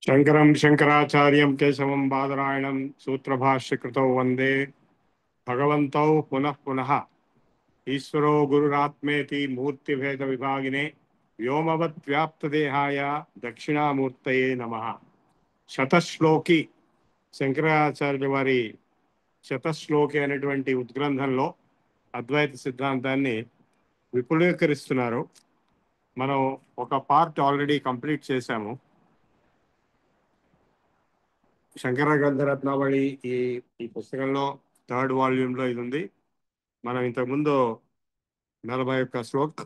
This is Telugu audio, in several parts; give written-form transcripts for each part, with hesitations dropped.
शंकरं शंकराचार्यं केशवं बादरायणं सूत्रभाष्यकृतौ वन्दे भगवन्तौ पुनः पुनः ईश्वरो गुरुरात्मेति मूर्तिभेदविभागिने व्योमवद्व्याप्तदेहाय दक्षिणामूर्तये नमः। శతశ్లోకి శంకరాచార్యుల వారి శతశ్లోకి అనేటువంటి ఉద్గ్రంథంలో అద్వైత సిద్ధాంతాన్ని విపులీకరిస్తున్నారు. మనం ఒక పార్ట్ ఆల్రెడీ కంప్లీట్ చేశాము. శంకర గ్రంథరత్నావళి ఈ ఈ పుస్తకంలో థర్డ్ వాల్యూమ్లో ఇది ఉంది. మనం ఇంతకుముందు 41 శ్లోక్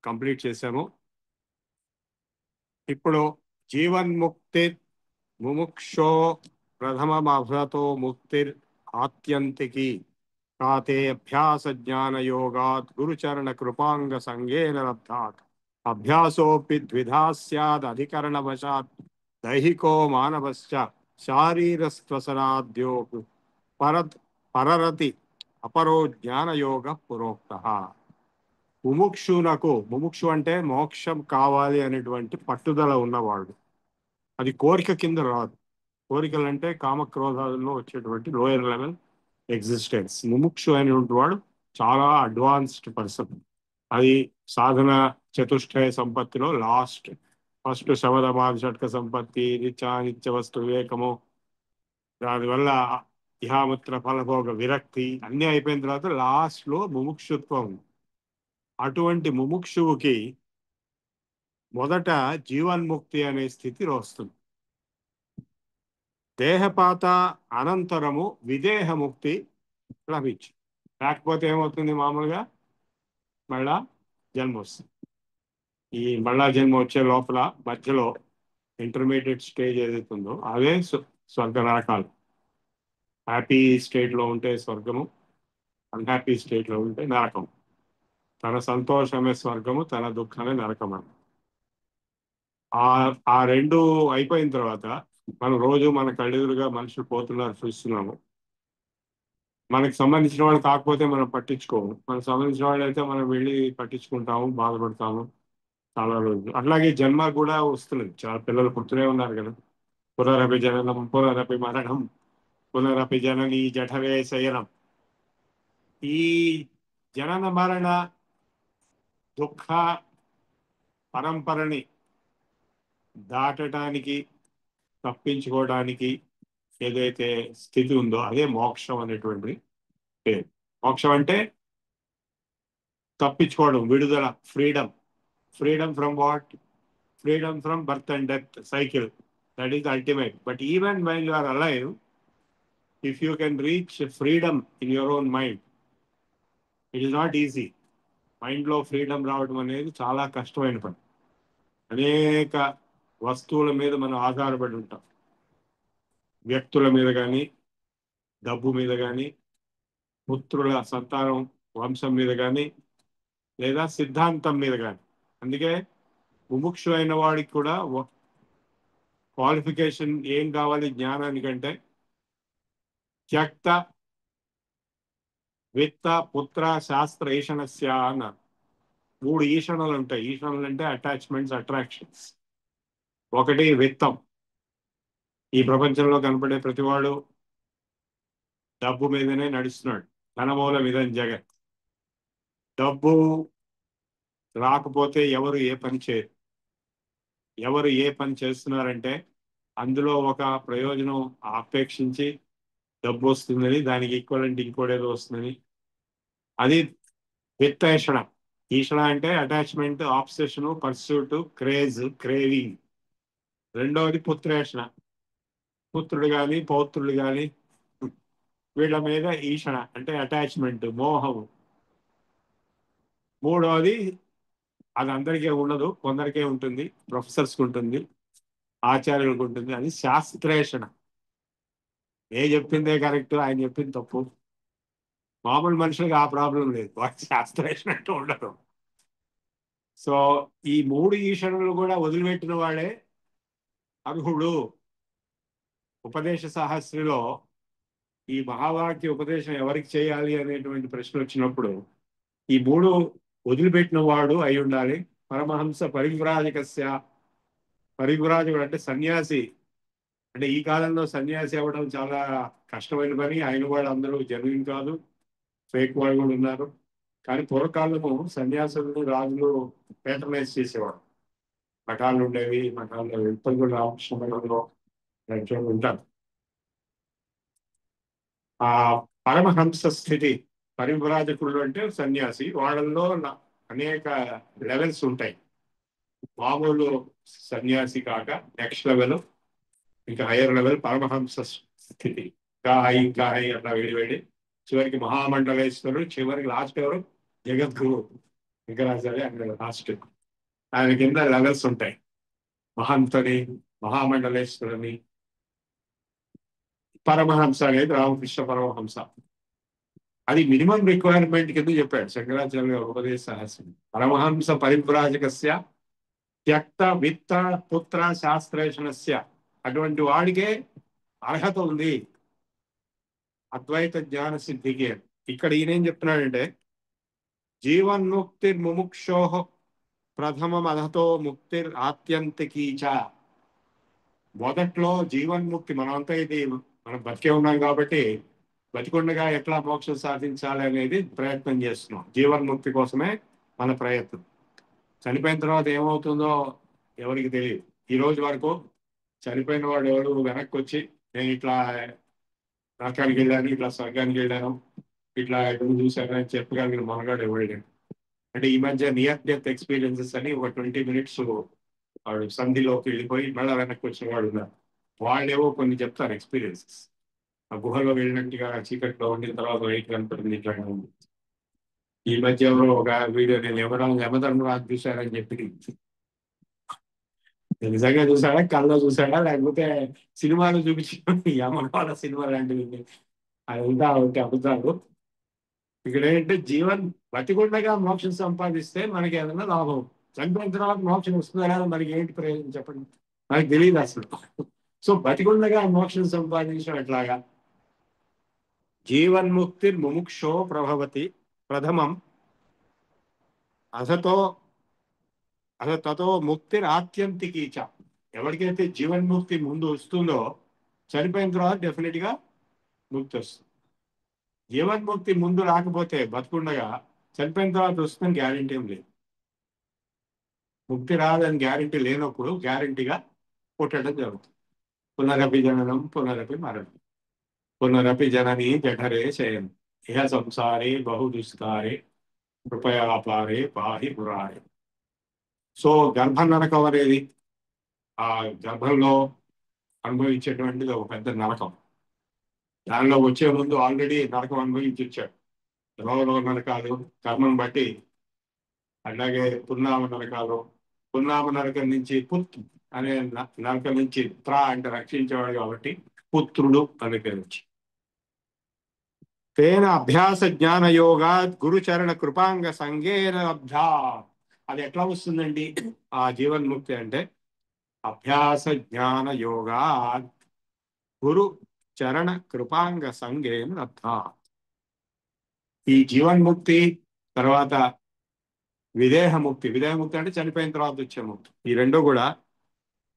కంప్లీట్ చేశాము. ఇప్పుడు జీవన్ముక్తి ముముక్షో ప్రథమమభ్రతో ముక్తిర్ ఆత్యంతికి కాతే అభ్యాస జ్ఞాన యోగాత్ గురుచరణ కృపాంగ సంగేన లబ్ధాత్ అభ్యాసోపి ద్విధా స్యాద్ అధికరణ వశాత్ దైహికో మానవశ్చ శారీరస్త్వసనాద్యో పరరతి అపరో జ్ఞానయోగ పురోక్తః. ముముక్షు అంటే మోక్షం కావాలి అనేటువంటి పట్టుదల ఉన్నవాడు. అది కోరిక కింద రాదు. కోరికలు అంటే కామక్రోధాలలో వచ్చేటువంటి లోయర్ లెవెల్ ఎగ్జిస్టెన్స్. ముముక్షు అనేటువంటి వాడు చాలా అడ్వాన్స్డ్ పర్సన్. అది సాధన చతుష్టయ సంపత్తిలో ఫస్ట్ శవదమాది షట్క సంపత్తి, నిత్య వస్తు వివేకము, దానివల్ల ఇహాముత్ర ఫలభోగ విరక్తి అన్నీ అయిపోయిన తర్వాత లాస్ట్ లో ముముక్షుత్వం. అటువంటి ముముక్షువుకి మొదట జీవన్ముక్తి అనే స్థితి వస్తుంది. దేహపాత అనంతరము విదేహముక్తి లభించు. లేకపోతే ఏమవుతుంది? మామూలుగా మళ్ళా జన్మ వస్తుంది. ఈ మళ్ళా జన్మ వచ్చే లోపల మధ్యలో ఇంటర్మీడియట్ స్టేజ్ ఏదైతుందో అవే స్వర్గ నరకాలు. హ్యాపీ స్టేట్లో ఉంటే స్వర్గము, అన్హ్యాపీ స్టేట్లో ఉంటే నరకం. తన సంతోషమే స్వర్గము, తన దుఃఖమే నరకం. ఆ రెండు అయిపోయిన తర్వాత మనం రోజు మన కళ్ళెదురుగా మనుషులు పోతున్నారు చూస్తున్నాము. మనకు సంబంధించిన వాళ్ళు కాకపోతే మనం పట్టించుకోము. మనకు సంబంధించిన వాళ్ళు అయితే మనం వెళ్ళి పట్టించుకుంటాము, బాధపడతాము చాలా రోజులు. అట్లాగే జన్మ కూడా వస్తున్నది. చాలా పిల్లలు పుడుతూనే ఉన్నారు కదా. పునరపి జననం పునరపి మరణం పునరపి జనని జఠరే శయనం. ఈ జనన మరణ దుఃఖ పరంపరని దాటడానికి, తప్పించుకోవడానికి ఏదైతే స్థితి ఉందో అదే మోక్షం అనేటువంటి పేరు. మోక్షం అంటే తప్పించుకోవడం, విడుదల, freedom. Freedom from what? Freedom from birth and death cycle. That is ultimate. But even when you are alive, if you can reach freedom in your own mind, it is not easy. మైండ్లో ఫ్రీడమ్ రావడం అనేది చాలా కష్టమైన పని. అనేక వస్తువుల మీద మనం ఆధారపడి ఉంటాం. వ్యక్తుల మీద కానీ, డబ్బు మీద కానీ, పుత్రుల సంతానం వంశం మీద కానీ, లేదా సిద్ధాంతం మీద కానీ. అందుకే ముముక్షు అయిన వాడికి కూడా క్వాలిఫికేషన్ ఏం కావాలి జ్ఞానానికంటే? త్యక్త విత్త పుత్ర శాస్త్ర ఈషణస్య అన్నారు. 3 ఈషణలు ఉంటాయి. ఈషణలు అంటే అటాచ్మెంట్స్, అట్రాక్షన్స్. ఒకటి విత్తం. ఈ ప్రపంచంలో కనపడే ప్రతివాడు డబ్బు మీదనే నడుస్తున్నాడు. ధనమూలం ఇదం జగత్. డబ్బు రాకపోతే ఎవరు ఏ పని చేయరు. ఎవరు ఏ పని చేస్తున్నారంటే అందులో ఒక ప్రయోజనం అపేక్షించి డబ్బు వస్తుందని, దానికి ఈక్వలెంట్ ఇంకోటేదో వస్తుందని. అది విత్తేషణ. ఈషణ అంటే attachment, obsession, pursuit, craze, craving. రెండవది పుత్రేషణ. పుత్రుడు కానీ పౌత్రుడు కానీ వీళ్ళ మీద ఈషణ అంటే అటాచ్మెంట్, మోహము. మూడవది అది అందరికీ ఉండదు, కొందరికే ఉంటుంది. ప్రొఫెసర్స్కి ఉంటుంది, ఆచార్యులకు ఉంటుంది. అది శాస్త్రేషణ. ఏ చెప్పిందే కరెక్ట్, ఆయన చెప్పింది తప్పు. మామూలు మనుషులకు ఆ ప్రాబ్లం లేదు. వాటి శాస్త్రేషణ అంటూ ఉండదు. సో ఈ 3 ఈషణలు కూడా వదిలిపెట్టిన వాడే అర్హుడు. ఉపదేశ సహస్రిలో ఈ మహావాక్య ఉపదేశం ఎవరికి చేయాలి అనేటువంటి ప్రశ్న వచ్చినప్పుడు ఈ 3 వదిలిపెట్టిన వాడు అయి ఉండాలి. పరమహంస పరివ్రాజకస్య. పరివ్రాజకుడు అంటే సన్యాసి అంటే ఈ కాలంలో సన్యాసి అవ్వడం చాలా కష్టమైన పని. ఆయన వాళ్ళు అందరూ జెన్యున్ కాదు, ఫేక్ వాళ్ళు కూడా ఉన్నారు. కానీ పూర్వకాలము సన్యాసులను రాజులు పేట్రనైజ్ చేసేవాడు. మఠాలు ఉండేవి, మఠాల్లో ఇప్పటి కూడా రామకృష్ణ మఠంలో ఉంటారు. ఆ పరమహంస స్థితి, పరివ్రాజకుడు అంటే సన్యాసి, వాళ్ళల్లో అనేక లెవెల్స్ ఉంటాయి. మామూలు సన్యాసి కాక నెక్స్ట్ లెవెల్, ఇంకా హైయర్ లెవెల్ పరమహంస స్థితి. ఇంకా హై అట్లా వేడి చివరికి మహామండలేశ్వరుడు, చివరికి లాస్ట్ ఎవరు, జగద్గురు శంకరాచార్య అక్కడ లాస్ట్. ఆయన కింద లెవెల్స్ ఉంటాయి. మహంతుని, మహామండలేశ్వరుని, పరమహంస అనేది రామకృష్ణ పరమహంస. అది మినిమం రిక్వైర్మెంట్ కింద చెప్పాడు శంకరాచార్య ఉపదేశ సహస్రం. పరమహంస పరివ్రాజకస్య త్యక్త విత్త పుత్ర శాస్త్రేషణస్య, అటువంటి వాడికే అర్హత ఉంది అద్వైత జ్ఞాన సిద్ధికి. ఇక్కడ ఈయనేం చెప్తున్నాడంటే, జీవన్ముక్తిర్ ముముక్షో ప్రథమం అధతో ముక్తిర్ ఆత్యంతికీచ. మొదట్లో జీవన్ముక్తి, మనమంతా ఇది మనం బతికే ఉన్నాం కాబట్టి బతికుండగా ఎట్లా మోక్షం సాధించాలి అనేది ప్రయత్నం చేస్తున్నాం. జీవన్ముక్తి కోసమే మన ప్రయత్నం. చనిపోయిన తర్వాత ఏమవుతుందో ఎవరికి తెలియదు. ఈ రోజు వరకు చనిపోయిన వాడు ఎవరు వెనక్కి వచ్చి నేను ఇట్లా నరకానికి వెళ్ళాను, ఇట్లా స్వర్గానికి వెళ్ళాను, ఇట్లా ఎప్పుడు చూశాను అని చెప్పగలిగిన మనగాడు ఎవరు. అంటే ఈ మధ్య నియర్ డెత్ ఎక్స్పీరియన్సెస్ అని ఒక 20 minutes వాడు సంధిలోకి వెళ్ళిపోయి మళ్ళీ వెనక్కి వచ్చిన వాడు ఉన్నారు. వాళ్ళేవో కొన్ని చెప్తారు ఎక్స్పీరియన్సెస్. ఆ గుహలో వెళ్ళినట్టుగా చీకట్లో ఉండిన తర్వాత వెయిట్ కనపడింది ఇట్లా ఉంది. ఈ మధ్య ఎవరో ఒక వీడియో, నేను యమధర్మరాజు చూశారని చెప్పి, నిజంగా చూసాడా, కళ్ళలో చూసాడా, లేకపోతే సినిమాలు చూపించిన యమనవాళ్ళ సినిమా లాంటివి అది ఉంటా ఉంటే అబద్ధాలు. ఇక్కడ ఏంటంటే జీవన్ బతికుండగా మోక్షం సంపాదిస్తే మనకి ఏదైనా లాభం. చనిపోయిన తర్వాత మోక్షం వస్తుందా లేదా మనకి ఏంటి ప్రయోజనం చెప్పండి, మనకి తెలియదు అసలు. సో బతికుండగా మోక్షం సంపాదించడం ఎట్లాగా? జీవన్ముక్తి ముముక్షో ప్రభవతి ప్రథమం అసతో తతో ముక్తిర్ ఆత్యంతికీచ. ఎవరికైతే జీవన్ముక్తి ముందు వస్తుందో చనిపోయిన తర్వాత డెఫినెట్ గా ముక్తి వస్తుంది. జీవన్ముక్తి ముందు రాకపోతే బతుకుండగా, చనిపోయిన తర్వాత వస్తుందని గ్యారెంటీ ఏం లేదు. ముక్తి రాదని గ్యారెంటీ లేనప్పుడు గ్యారెంటీగా పుట్టడం జరుగుతుంది. పునరపి జననం పునరపి మరణం, పునరపి జనని జఠరే శయనం, ఇహ సంసారే బహు దుష్కారే కృపయాపారే పాహి పురారే. సో గర్భ నరకం అనేది ఆ గర్భంలో అనుభవించేటువంటిది ఒక పెద్ద నరకం. దానిలో వచ్చే ముందు ఆల్రెడీ నరకం అనుభవించి వచ్చాడు. రోగ నరకాలు కర్మను బట్టి. అలాగే పున్నామ నరకాలు, పున్నామ నరకం నుంచి పుత్ అనే నరకం నుంచి త్రా అంటే రక్షించేవాడు కాబట్టి పుత్రుడు అనే పేరు వచ్చి. తేన అభ్యాస జ్ఞాన యోగా గురుచరణ కృపాంగ సంగేన అభ్యా. అది ఎట్లా వస్తుందండి ఆ జీవన్ముక్తి అంటే? అభ్యాస జ్ఞాన యోగా గురు చరణ కృపాంగ సంగేన అర్థా. ఈ జీవన్ముక్తి తర్వాత విదేహముక్తి. విదేహముక్తి అంటే చనిపోయిన తర్వాత వచ్చే ముక్తి. ఈ రెండు కూడా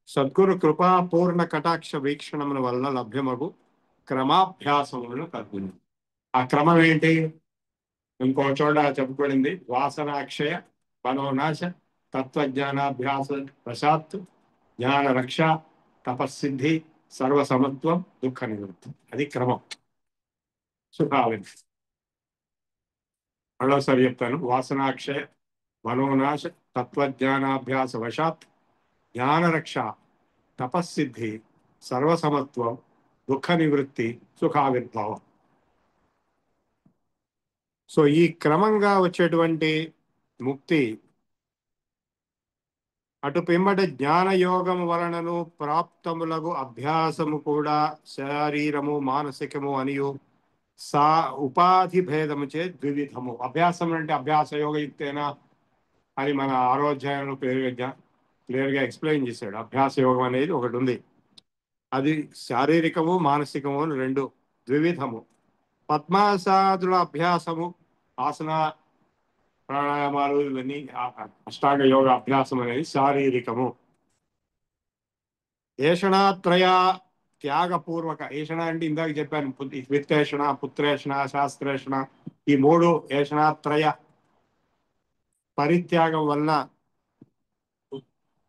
సద్గురు కృపా పూర్ణ కటాక్ష వీక్షణముల వల్ల లభ్యమగు క్రమాభ్యాసములను కలుగును. ఆ క్రమం ఏంటి? ఇంకో చోట చెప్పబడింది, వాసనాక్షయ మనోనాశ తత్వజ్ఞానాభ్యాస వశాత్ జ్ఞాన రక్ష తపస్సిద్ధి సర్వసమత్వం దుఃఖ నివృత్తి. అది క్రమం. సుఖావిన్ మరోసారి చెప్తాను. వాసనాక్షయ మనోనాశ తత్వజ్ఞానాభ్యాస వశాత్ జ్ఞానరక్ష తపస్సిద్ధి సర్వసమత్వం దుఃఖ నివృత్తి సుఖావిర్భావం. సో ఈ క్రమంగా వచ్చేటువంటి ముక్తి అటు పిమ్మట జ్ఞానయోగము వలనను ప్రాప్తములగు అభ్యాసము కూడా శరీరము మానసికము అనియు సా ఉపాధి భేదము చే ద్వివిధము. అభ్యాసం అంటే అభ్యాస యోగయుక్తేనా అని మన ఆరోధ్యాయంలో క్లియర్గా ఎక్స్ప్లెయిన్ చేశాడు. అభ్యాస యోగం అనేది ఒకటి ఉంది, అది శారీరకము మానసికము అని రెండు ద్వివిధము. పద్మాసాదుల అభ్యాసము, ఆసన ప్రాణాయామాలు ఇవన్నీ అష్టాంగ యోగ అభ్యాసం అనేది శారీరకము. ఏషణాత్రయ త్యాగపూర్వక ఏషణ అంటే ఇందాక చెప్పాను, విత్తేషణ, పుత్రేషణ, శాస్త్రేషణ, ఈ మూడు ఏషణాత్రయ పరిత్యాగం వలన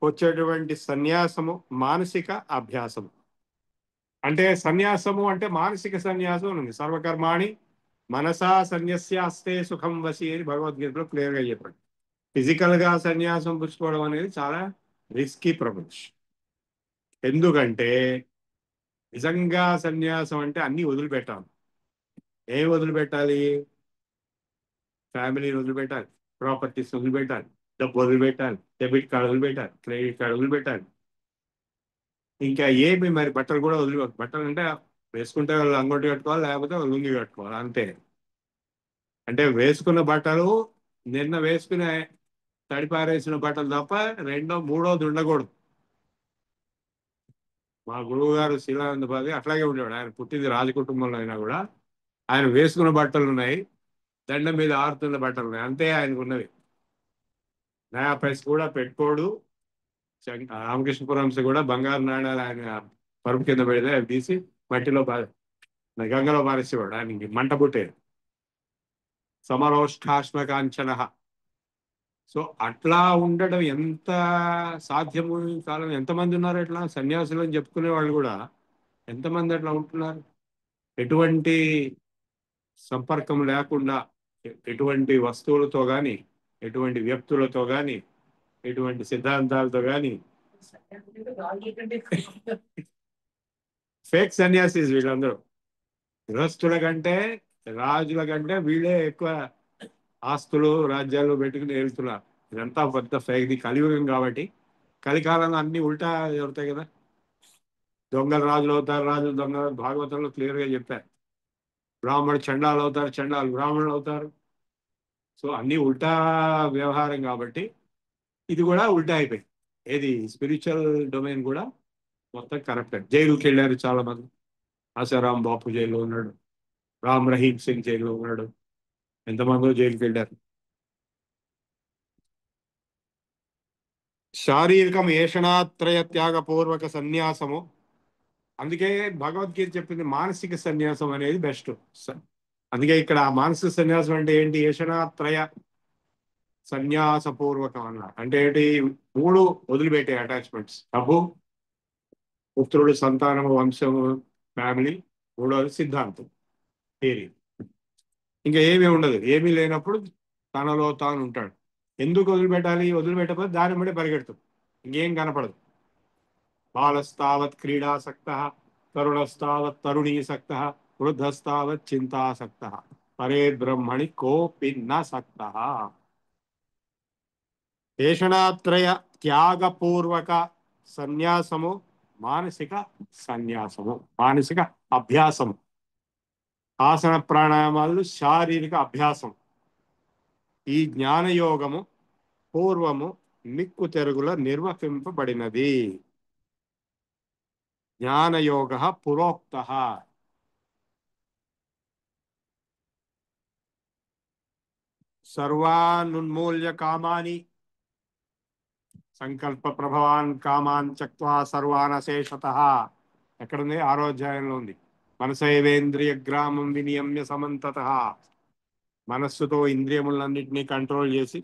వచ్చేటువంటి సన్యాసము మానసిక అభ్యాసము. అంటే సన్యాసము అంటే మానసిక సన్యాసం ఉంది. సర్వకర్మాణి మనసా సన్యస్యాస్తే సుఖం వసి అని భగవద్గీతలో క్లియర్ గా చెప్పాడు. ఫిజికల్ గా సన్యాసం పుచ్చుకోవడం అనేది చాలా రిస్కీ ప్రపంచ్. ఎందుకంటే నిజంగా సన్యాసం అంటే అన్ని వదిలిపెట్టాలి. ఏం వదిలిపెట్టాలి? ఫ్యామిలీని వదిలిపెట్టాలి, ప్రాపర్టీస్ వదిలిపెట్టాలి, డబ్బు వదిలిపెట్టాలి, డెబిట్ కార్డు వదిలిపెట్టాలి, క్రెడిట్ కార్డు వదిలిపెట్టాలి. ఇంకా ఏమి మరి బట్టలు కూడా బట్టలు అంటే వేసుకుంటే వాళ్ళు అంగోటి కట్టుకోవాలి, లేకపోతే వాళ్ళు లుంగి కట్టుకోవాలి అంతే. అంటే వేసుకున్న బట్టలు నిన్న వేసుకునే తడిపారేసిన బట్టలు తప్ప రెండో మూడోది ఉండకూడదు. మా గురువు గారు శీలానందపాది అట్లాగే ఉండేవాడు. ఆయన పుట్టింది రాజకుటుంబంలో అయినా కూడా ఆయన వేసుకున్న బట్టలు ఉన్నాయి, దండం మీద ఆరుతున్న బట్టలు ఉన్నాయి, అంతే ఆయనకు ఉన్నవి. నయా పైస కూడా పెట్టుకోడు. రామకృష్ణపురంశ కూడా బంగారు నాణ్యాలు ఆయన పరుపు కింద పెడితే అవి తీసి మట్టిలో గంగలో పారేసేవాడు. ఆయనకి మంట పుట్టేది. సమరోష్ఠాశ్మ కాంచన. సో అట్లా ఉండడం ఎంత సాధ్యము ఈ కాలం? ఎంతమంది ఉన్నారు అట్లా సన్యాసులు అని చెప్పుకునే వాళ్ళు కూడా? ఎంతమంది అట్లా ఉంటున్నారు? ఎటువంటి సంపర్కం లేకుండా, ఎటువంటి వస్తువులతో కానీ, ఎటువంటి వ్యక్తులతో కానీ, ఎటువంటి సిద్ధాంతాలతో కానీ ఫేక్ సన్యాసిస్ వీళ్ళందరూ. గృహస్థుల కంటే రాజుల కంటే వీళ్ళే ఎక్కువ ఆస్తులు రాజ్యాలు పెట్టుకుని వెళ్తున్నారు. ఇదంతా పెద్ద ఫేక్. ఇది కలియుగం కాబట్టి కలికాలంలో అన్ని ఉల్టా జరుగుతాయి కదా. దొంగలు రాజులు అవుతారు, రాజులు దొంగలు. భాగవతంలో క్లియర్ గా చెప్పారు. బ్రాహ్మణుడు చండాలు అవుతారు, చండాలు బ్రాహ్మణులు అవుతారు. సో అన్ని ఉల్టా వ్యవహారం కాబట్టి ఇది కూడా ఉల్టా అయిపోయింది. ఏది స్పిరిచువల్ డొమైన్ కూడా మొత్తం కరప్టెడ్. జైలుకి వెళ్ళారు చాలా మంది. ఆశారాం బాపు జైల్లో ఉన్నాడు, రామ్ రహీమ్ సింగ్ జైల్లో ఉన్నాడు, ఎంతమందో జైలుకి వెళ్ళారు. శారీరకం ఏషణాత్రయ త్యాగపూర్వక సన్యాసము. అందుకే భగవద్గీత చెప్పింది మానసిక సన్యాసం అనేది బెస్ట్. అందుకే ఇక్కడ మానసిక సన్యాసం అంటే ఏంటి? ఏషణాత్రయ సన్యాసపూర్వకం అన్నారు. అంటే ఏంటి? మూడు వదిలిపెట్టే అటాచ్మెంట్స్: డబ్బు, పుత్రుడు, సంతానము, వంశము, ఫ్యామిలీ. మూడవది సిద్ధాంతం, థియరీ. ఇంకా ఏమీ ఉండదు. ఏమీ లేనప్పుడు తనలో తాను ఉంటాడు. ఎందుకు వదిలిపెట్టాలి? వదిలిపెట్టకపోతే దాని బట్టి పరిగెడుతుంది, ఇంకేం కనపడదు. బాలస్తావత్ క్రీడాసక్త, తరుణస్తావత్ తరుణీసక్త, వృద్ధస్తావత్ చింతాసక్త, పరే బ్రహ్మణి కోపి న సక్త. ఏషణాత్రయ త్యాగపూర్వక సన్యాసము మానసిక సన్యాసము, మానసిక అభ్యాసము. ఆసన ప్రాణాయామాలు శారీరక అభ్యాసం. ఈ జ్ఞానయోగము పూర్వము మిక్కు తెరుగుల నిర్వహింపబడినది. జ్ఞానయోగ పురోక్త. సర్వానున్మూల్య కామాని సంకల్ప ప్రభవాన్ కామాన్ త్యక్త్వా సర్వానశేషత. ఎక్కడుంది? 6వ అధ్యాయంలో ఉంది. మనసైవేంద్రియ గ్రామం వినియమ్య సమంతత. మనస్సుతో ఇంద్రియములన్నింటినీ కంట్రోల్ చేసి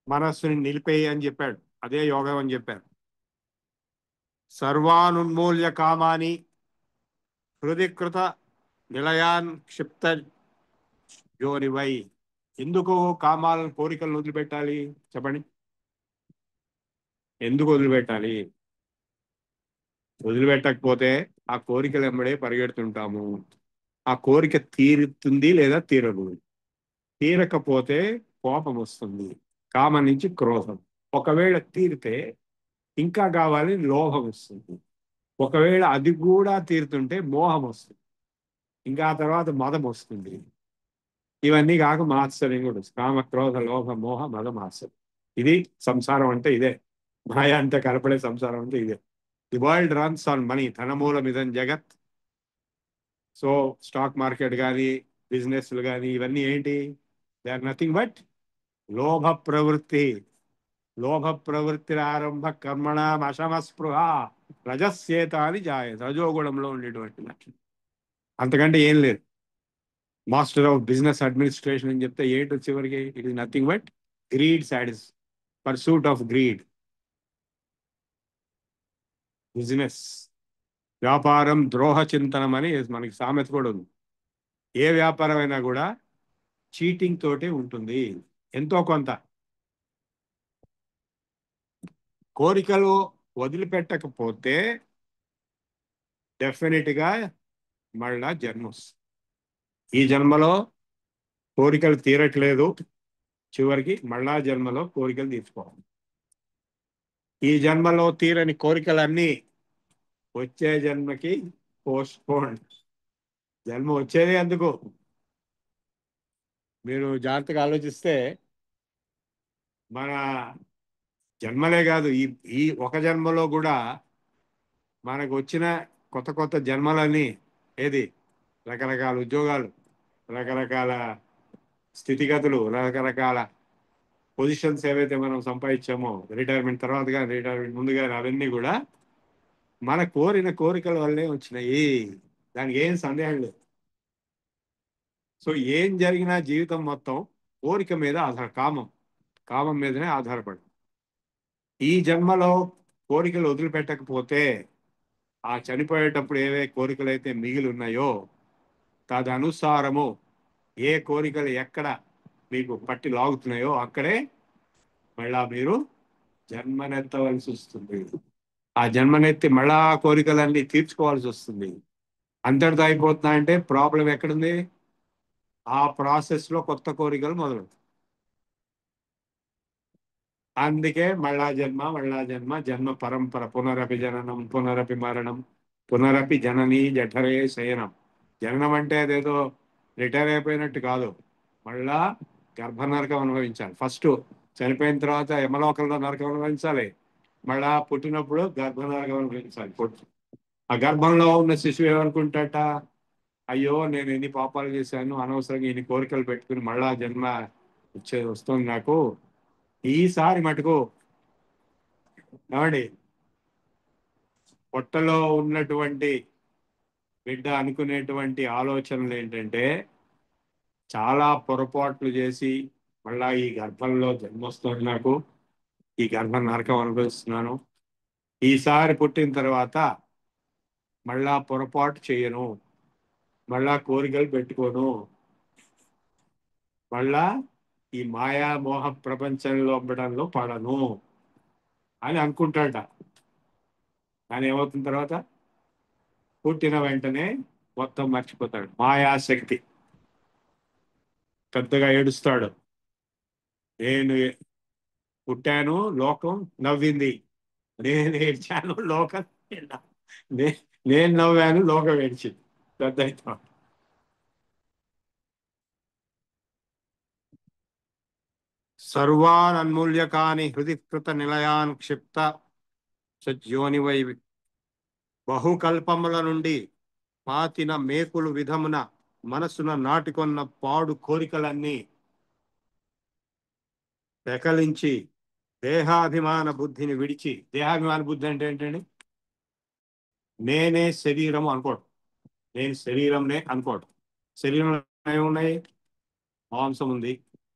మనస్సుని నిలిపేయి అని చెప్పాడు. అదే యోగం అని చెప్పారు. సర్వానున్మూల్య కామాని హృదికృత నిలయాన్ క్షిప్త జోనివై. ఎందుకు కామాలను, కోరికలను వదిలిపెట్టాలి చెప్పండి? ఎందుకు వదిలిపెట్టాలి? వదిలిపెట్టకపోతే ఆ కోరికలు వెంబడే పరిగెడుతుంటాము. ఆ కోరిక తీరుతుంది లేదా తీరదు. తీరకపోతే కోపం వస్తుంది, కామం నుంచి క్రోధం. ఒకవేళ తీరితే ఇంకా కావాలి లోభం వస్తుంది. ఒకవేళ అది కూడా తీరుతుంటే మోహం వస్తుంది. ఇంకా ఆ తర్వాత మదం వస్తుంది. ఇవన్నీ కాక మాత్సర్యం కూడా వస్తుంది. కామ క్రోధ లోభ మోహ మద మాత్సర్యం. ఇది సంసారం అంటే ఇదే. మాయ అంటే కనపడే సంసారం అంటే ఇదే. The world runs on money. ధనమూలమిదం జగత్. సో స్టాక్ మార్కెట్ కానీ, బిజినెస్లు కానీ, ఇవన్నీ ఏంటి? దే ఆర్ నథింగ్ బట్ లోభ ప్రవృత్తి. లోభ ప్రవృత్తి ఆరంభ కర్మణ అశమ స్పృహ. రజస్యేతాని జాయతే, రజోగుణంలో ఉండేటువంటి లక్షణం. అంతకంటే ఏం లేదు. మాస్టర్ ఆఫ్ బిజినెస్ అడ్మినిస్ట్రేషన్ అని చెప్తే ఏంటో చివరికి it is nothing but greed pursuit of greed. Business, వ్యాపారం ద్రోహ చింతనం అని మనకి సామెత కూడా ఉంది. ఏ వ్యాపారం అయినా కూడా చీటింగ్ తోటే ఉంటుంది ఎంతో కొంత. కోరికలు వదిలిపెట్టకపోతే డెఫినెట్గా మళ్ళా జన్మ వస్తుంది. ఈ జన్మలో కోరికలు తీరట్లేదు, చివరికి మళ్ళా జన్మలో కోరికలు తీర్చుకోవాలి. ఈ జన్మలో తీరని కోరికలన్నీ వచ్చే జన్మకి పోస్ట్ పోన్. జన్మ వచ్చేదే అందుకు. మీరు జాగ్రత్తగా ఆలోచిస్తే మన జన్మలే కాదు, ఈ ఈ ఒక జన్మలో కూడా మనకు వచ్చిన కొత్త కొత్త జన్మలన్నీ ఏది, రకరకాల ఉద్యోగాలు, రకరకాల స్థితిగతులు, రకరకాల పొజిషన్స్ ఏవైతే మనం సంపాదించామో రిటైర్మెంట్ తర్వాత కానీ రిటైర్మెంట్ ముందు కానీ, అవన్నీ కూడా మన కోరిన కోరికల వల్లే వచ్చినాయి. దానికి ఏం సందేహం లేదు. సో ఏం జరిగినా జీవితం మొత్తం కోరిక మీద కామం మీదనే ఆధారపడి. ఈ జన్మలో కోరికలు వదిలిపెట్టకపోతే ఆ చనిపోయేటప్పుడు ఏవే కోరికలు అయితే మిగిలి ఉన్నాయో తదనుసారము ఏ కోరికలు ఎక్కడ మీకు పట్టి లాగుతున్నాయో అక్కడే మళ్ళా మీరు జన్మనెత్తవలసి వస్తుంది. ఆ జన్మనెత్తి మళ్ళా కోరికలన్నీ తీర్చుకోవాల్సి వస్తుంది. అంతటితో అయిపోతున్నాయంటే ప్రాబ్లం ఎక్కడుంది? ఆ ప్రాసెస్ లో కొత్త కోరికలు మొదలు. అందుకే జన్మ పరంపర, పునరపి జననం పునరపి మరణం పునరపి జననీ జఠరే శయనం. జననం అంటే అదేదో రిటైర్ అయిపోయినట్టు కాదు, మళ్ళా గర్భ నరకం అనుభవించాలి. ఫస్ట్ చనిపోయిన తర్వాత యమలోకంలో నరకం అనుభవించాలి, మళ్ళా పుట్టినప్పుడు గర్భ నరకం అనుభవించాలి. ఆ గర్భంలో ఉన్న శిశువు ఏమనుకుంటాట, అయ్యో నేను ఎన్ని పాపాలు చేశాను, అనవసరంగా ఇన్ని కోరికలు పెట్టుకుని మళ్ళా జన్మ వస్తుంది నాకు, ఈసారి మటుకు ఏమండి పొట్టలో ఉన్నటువంటి బిడ్డ అనుకునేటువంటి ఆలోచనలు ఏంటంటే చాలా పొరపాట్లు చేసి మళ్ళా ఈ గర్భంలో జన్మ వస్తుంది నాకు, ఈ గర్భ నరకం అనుభవిస్తున్నాను, ఈసారి పుట్టిన తర్వాత మళ్ళా పొరపాటు చేయను, మళ్ళా కోరికలు పెట్టుకోను, మళ్ళా ఈ మాయా మోహ ప్రపంచంలో అమ్మడంలో పడను అని అనుకుంటాడ. కానీ ఏమవుతున్న తర్వాత పుట్టిన వెంటనే మొత్తం మర్చిపోతాడు. మాయాశక్తి పెద్దగా ఏడుస్తాడు, నేను పుట్టాను లోకం నవ్వింది, నేను ఏడ్చాను లోకం, నేను నవ్వాను లోకం ఏడ్చింది. పెద్ద అవుతాడు. సర్వాన్ అన్మూల్యకాని హృది కృత నిలయాన్ క్షిప్త సజ్యోనివై బహుకల్పముల నుండి పాతిన మేకులు విధమున మనసున నాటుకొన్న పాడు కోరికలన్నీ పెకలించి దేహాభిమాన బుద్ధిని విడిచి. దేహాభిమాన బుద్ధి అంటే ఏంటండి? నేనే శరీరం అనుకోవడం, నేను శరీరంనే అనుకోవడం. శరీరంలో ఏమున్నాయి? మాంసం ఉంది,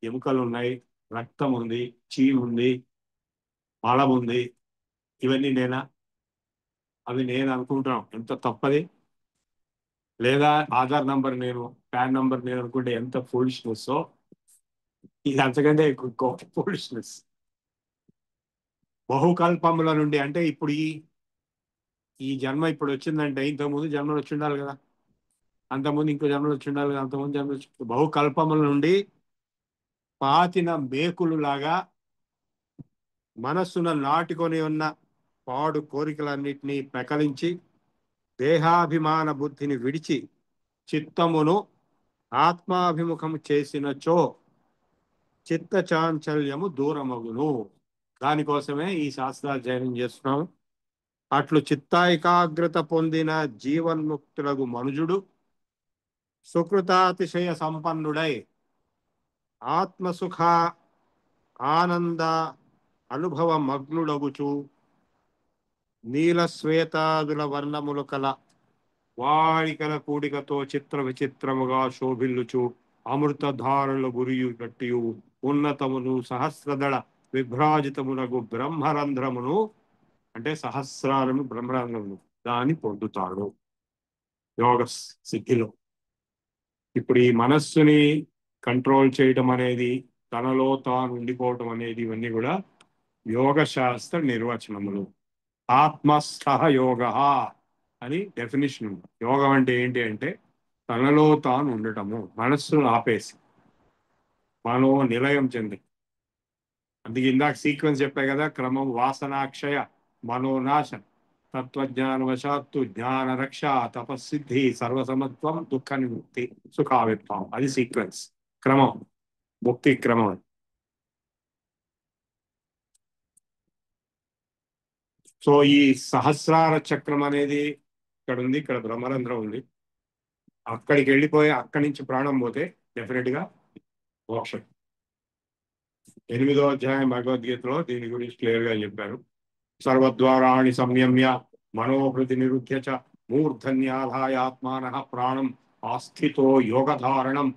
ఎముకలు ఉన్నాయి, రక్తం ఉంది, చీము ఉంది, మలం ఉంది. ఇవన్నీ నేనా? అవి నేను అనుకుంటున్నాం, ఎంత తప్పది. లేదా ఆధార్ నంబర్ నేను, పాన్ నంబర్ నేను అనుకుంటే ఎంత ఫూలిష్నెస్. ఇది అంతకంటే గొప్ప ఫూలిష్నెస్. బహుకల్పముల నుండి అంటే ఇప్పుడు ఈ జన్మ ఇప్పుడు వచ్చిందంటే ఇంతకుముందు జన్మలు వచ్చి ఉండాలి కదా, అంతకుముందు ఇంకో జన్మలు వచ్చి ఉండాలి కదా, అంతకుముందు జన్మలు వచ్చి, బహుకల్పముల నుండి పాతిన మేకులు లాగా మనస్సున నాటుకొని ఉన్న పాడు కోరికలన్నిటినీ పెకలించి దేహాభిమాన బుద్ధిని విడిచి చిత్తమును ఆత్మాభిముఖము చేసినచో చిత్త చాంచల్యము దూరమగును. దానికోసమే ఈ శాస్త్రాధ్యయనం చేస్తున్నాము. అట్లు చిత్తాయికాగ్రత పొందిన జీవన్ముక్తులకు మనుజుడు సుకృతాతిశయ సంపన్నుడై ఆత్మసుఖ ఆనంద అనుభవ మగ్నుడగుచు నీల శ్వేతాదుల వర్ణములు కల వాడికల కూడికతో చిత్ర విచిత్రముగా శోభిల్లుచు అమృతధారలు గురియు గట్టియు ఉన్నతమును సహస్రదళ విభ్రాజితమునకు బ్రహ్మరంధ్రమును అంటే సహస్రాలను బ్రహ్మరంధ్రమును దాన్ని పొందుతాడు యోగ సిద్ధిలో. ఇప్పుడు ఈ మనస్సుని కంట్రోల్ చేయటం అనేది, తనలో తాను ఉండిపోవటం అనేది, ఇవన్నీ కూడా యోగ శాస్త్ర నిర్వచనములు. ఆత్మస్థ యోగ అని డెఫినేషన్ ఉంది. యోగం అంటే ఏంటి అంటే తనలో తాను ఉండటము, మనస్సును ఆపేసి మనో నిలయం చెంది. అందుకే ఇందాక సీక్వెన్స్ చెప్పాయి కదా, క్రమం వాసనాక్షయ మనోనాశ తత్వజ్ఞానవశాత్తు జ్ఞాన రక్ష తపస్సిద్ధి సర్వసమత్వం దుఃఖ నిముక్తి సుఖావిర్భావం. అది సీక్వెన్స్, క్రమం, ముక్తి క్రమం. సో ఈ సహస్రార చక్రం అనేది ఇక్కడ ఉంది, ఇక్కడ బ్రహ్మరంధ్రం ఉంది. అక్కడికి వెళ్ళిపోయి అక్కడి నుంచి ప్రాణం పోతే డెఫినెట్ గా మోక్షం. 8వ అధ్యాయం భగవద్గీతలో దీని గురించి క్లియర్ గా చెప్పారు. సర్వద్వారాణి సంయమ్య మనోహృతి నిరుధ్య చ మూర్ధన్యాధాయ ఆత్మానః ప్రాణం ఆస్థితో యోగధారణం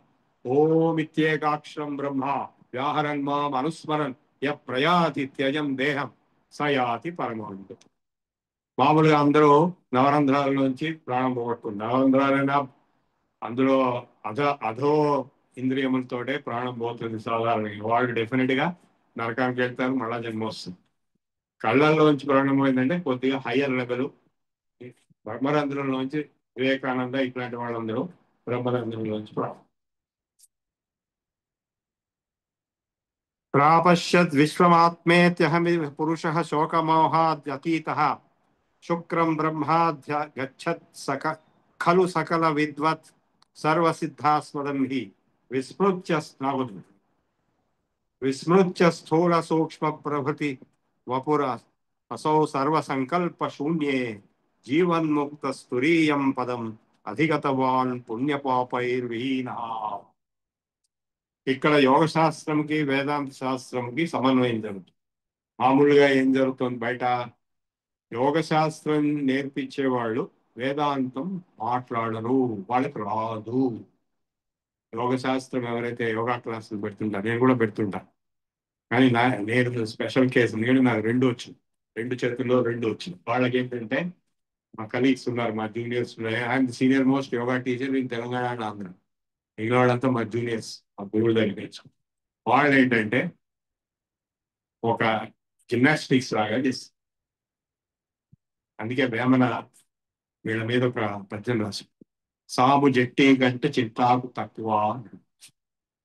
ఓమిత్యేకాక్షరం బ్రహ్మ వ్యాహరన్ మాం అనుస్మరన్ య ప్రయాతి త్యజం దేహం సయాతి పరమానందం. మామూలుగా అందరూ నవరంధ్రాలలోంచి ప్రాణం పోగొట్టుకుంటారు. నవరంధ్రాలైనా అందులో అధో ఇంద్రియములతోటే ప్రాణం పోతుంది సాధారణంగా. వాళ్ళు డెఫినెట్ గా నరకానికి వెళ్తారు, మళ్ళా జన్మ వస్తుంది. కళ్ళల్లోంచి ప్రాణం పోయిందంటే కొద్దిగా హయ్యర్ లెవెల్. బ్రహ్మరంధ్రంలోంచి వివేకానంద ఇట్లాంటి వాళ్ళందరూ బ్రహ్మరంధ్రంలోంచి ప్రాణం. ప్రాపశ్యద్ విశ్వమాత్మేత్యహమి పురుష శోకమోహాద్యతీత శుక్రం బ్రహ్మాధ్య గచ్చత్ ఖలు సకల విద్వత్ సర్వసిద్ధాస్మదం హి విస్మృత్య స్థూల సూక్ష్మ ప్రభృతి వపుర అసౌ సర్వ సంకల్ప శూన్యే జీవన్ముక్త స్తురీయం పదం అధిగతవాన్ పుణ్యపాపైర్విహీన. ఇక్కడ యోగ శాస్త్రంకి వేదాంత శాస్త్రంకి సమన్వయం జరుగుతుంది. మామూలుగా ఏం జరుగుతుంది బయట, యోగ శాస్త్రం నేర్పించే వాళ్ళు వేదాంతం మాట్లాడరు, వాళ్ళకి రాదు. యోగ శాస్త్రం ఎవరైతే యోగా క్లాసులు పెడుతుంటారు, నేను కూడా పెడుతుంటా, కానీ నేను స్పెషల్ కేసు. నాకు 2 వచ్చింది, 2 చేతుల్లో 2 వచ్చింది. వాళ్ళకి ఏంటంటే మా కలీగ్స్ ఉన్నారు, మా జూనియర్స్ ఉన్నారు. I'm senior most yoga teacher in Telangana and Andhra. మిగిలిన వాళ్ళంతా మా జూనియర్స్, మా గురువుల దగ్గర నేర్చు. వాళ్ళు ఏంటంటే ఒక జిమ్నాస్టిక్స్ లాగా చేస్తారు. అందుకే వేమన వీళ్ళ మీద ఒక పద్యం రాసి, సాము జట్టి కంటే చింతాకు తక్కువ.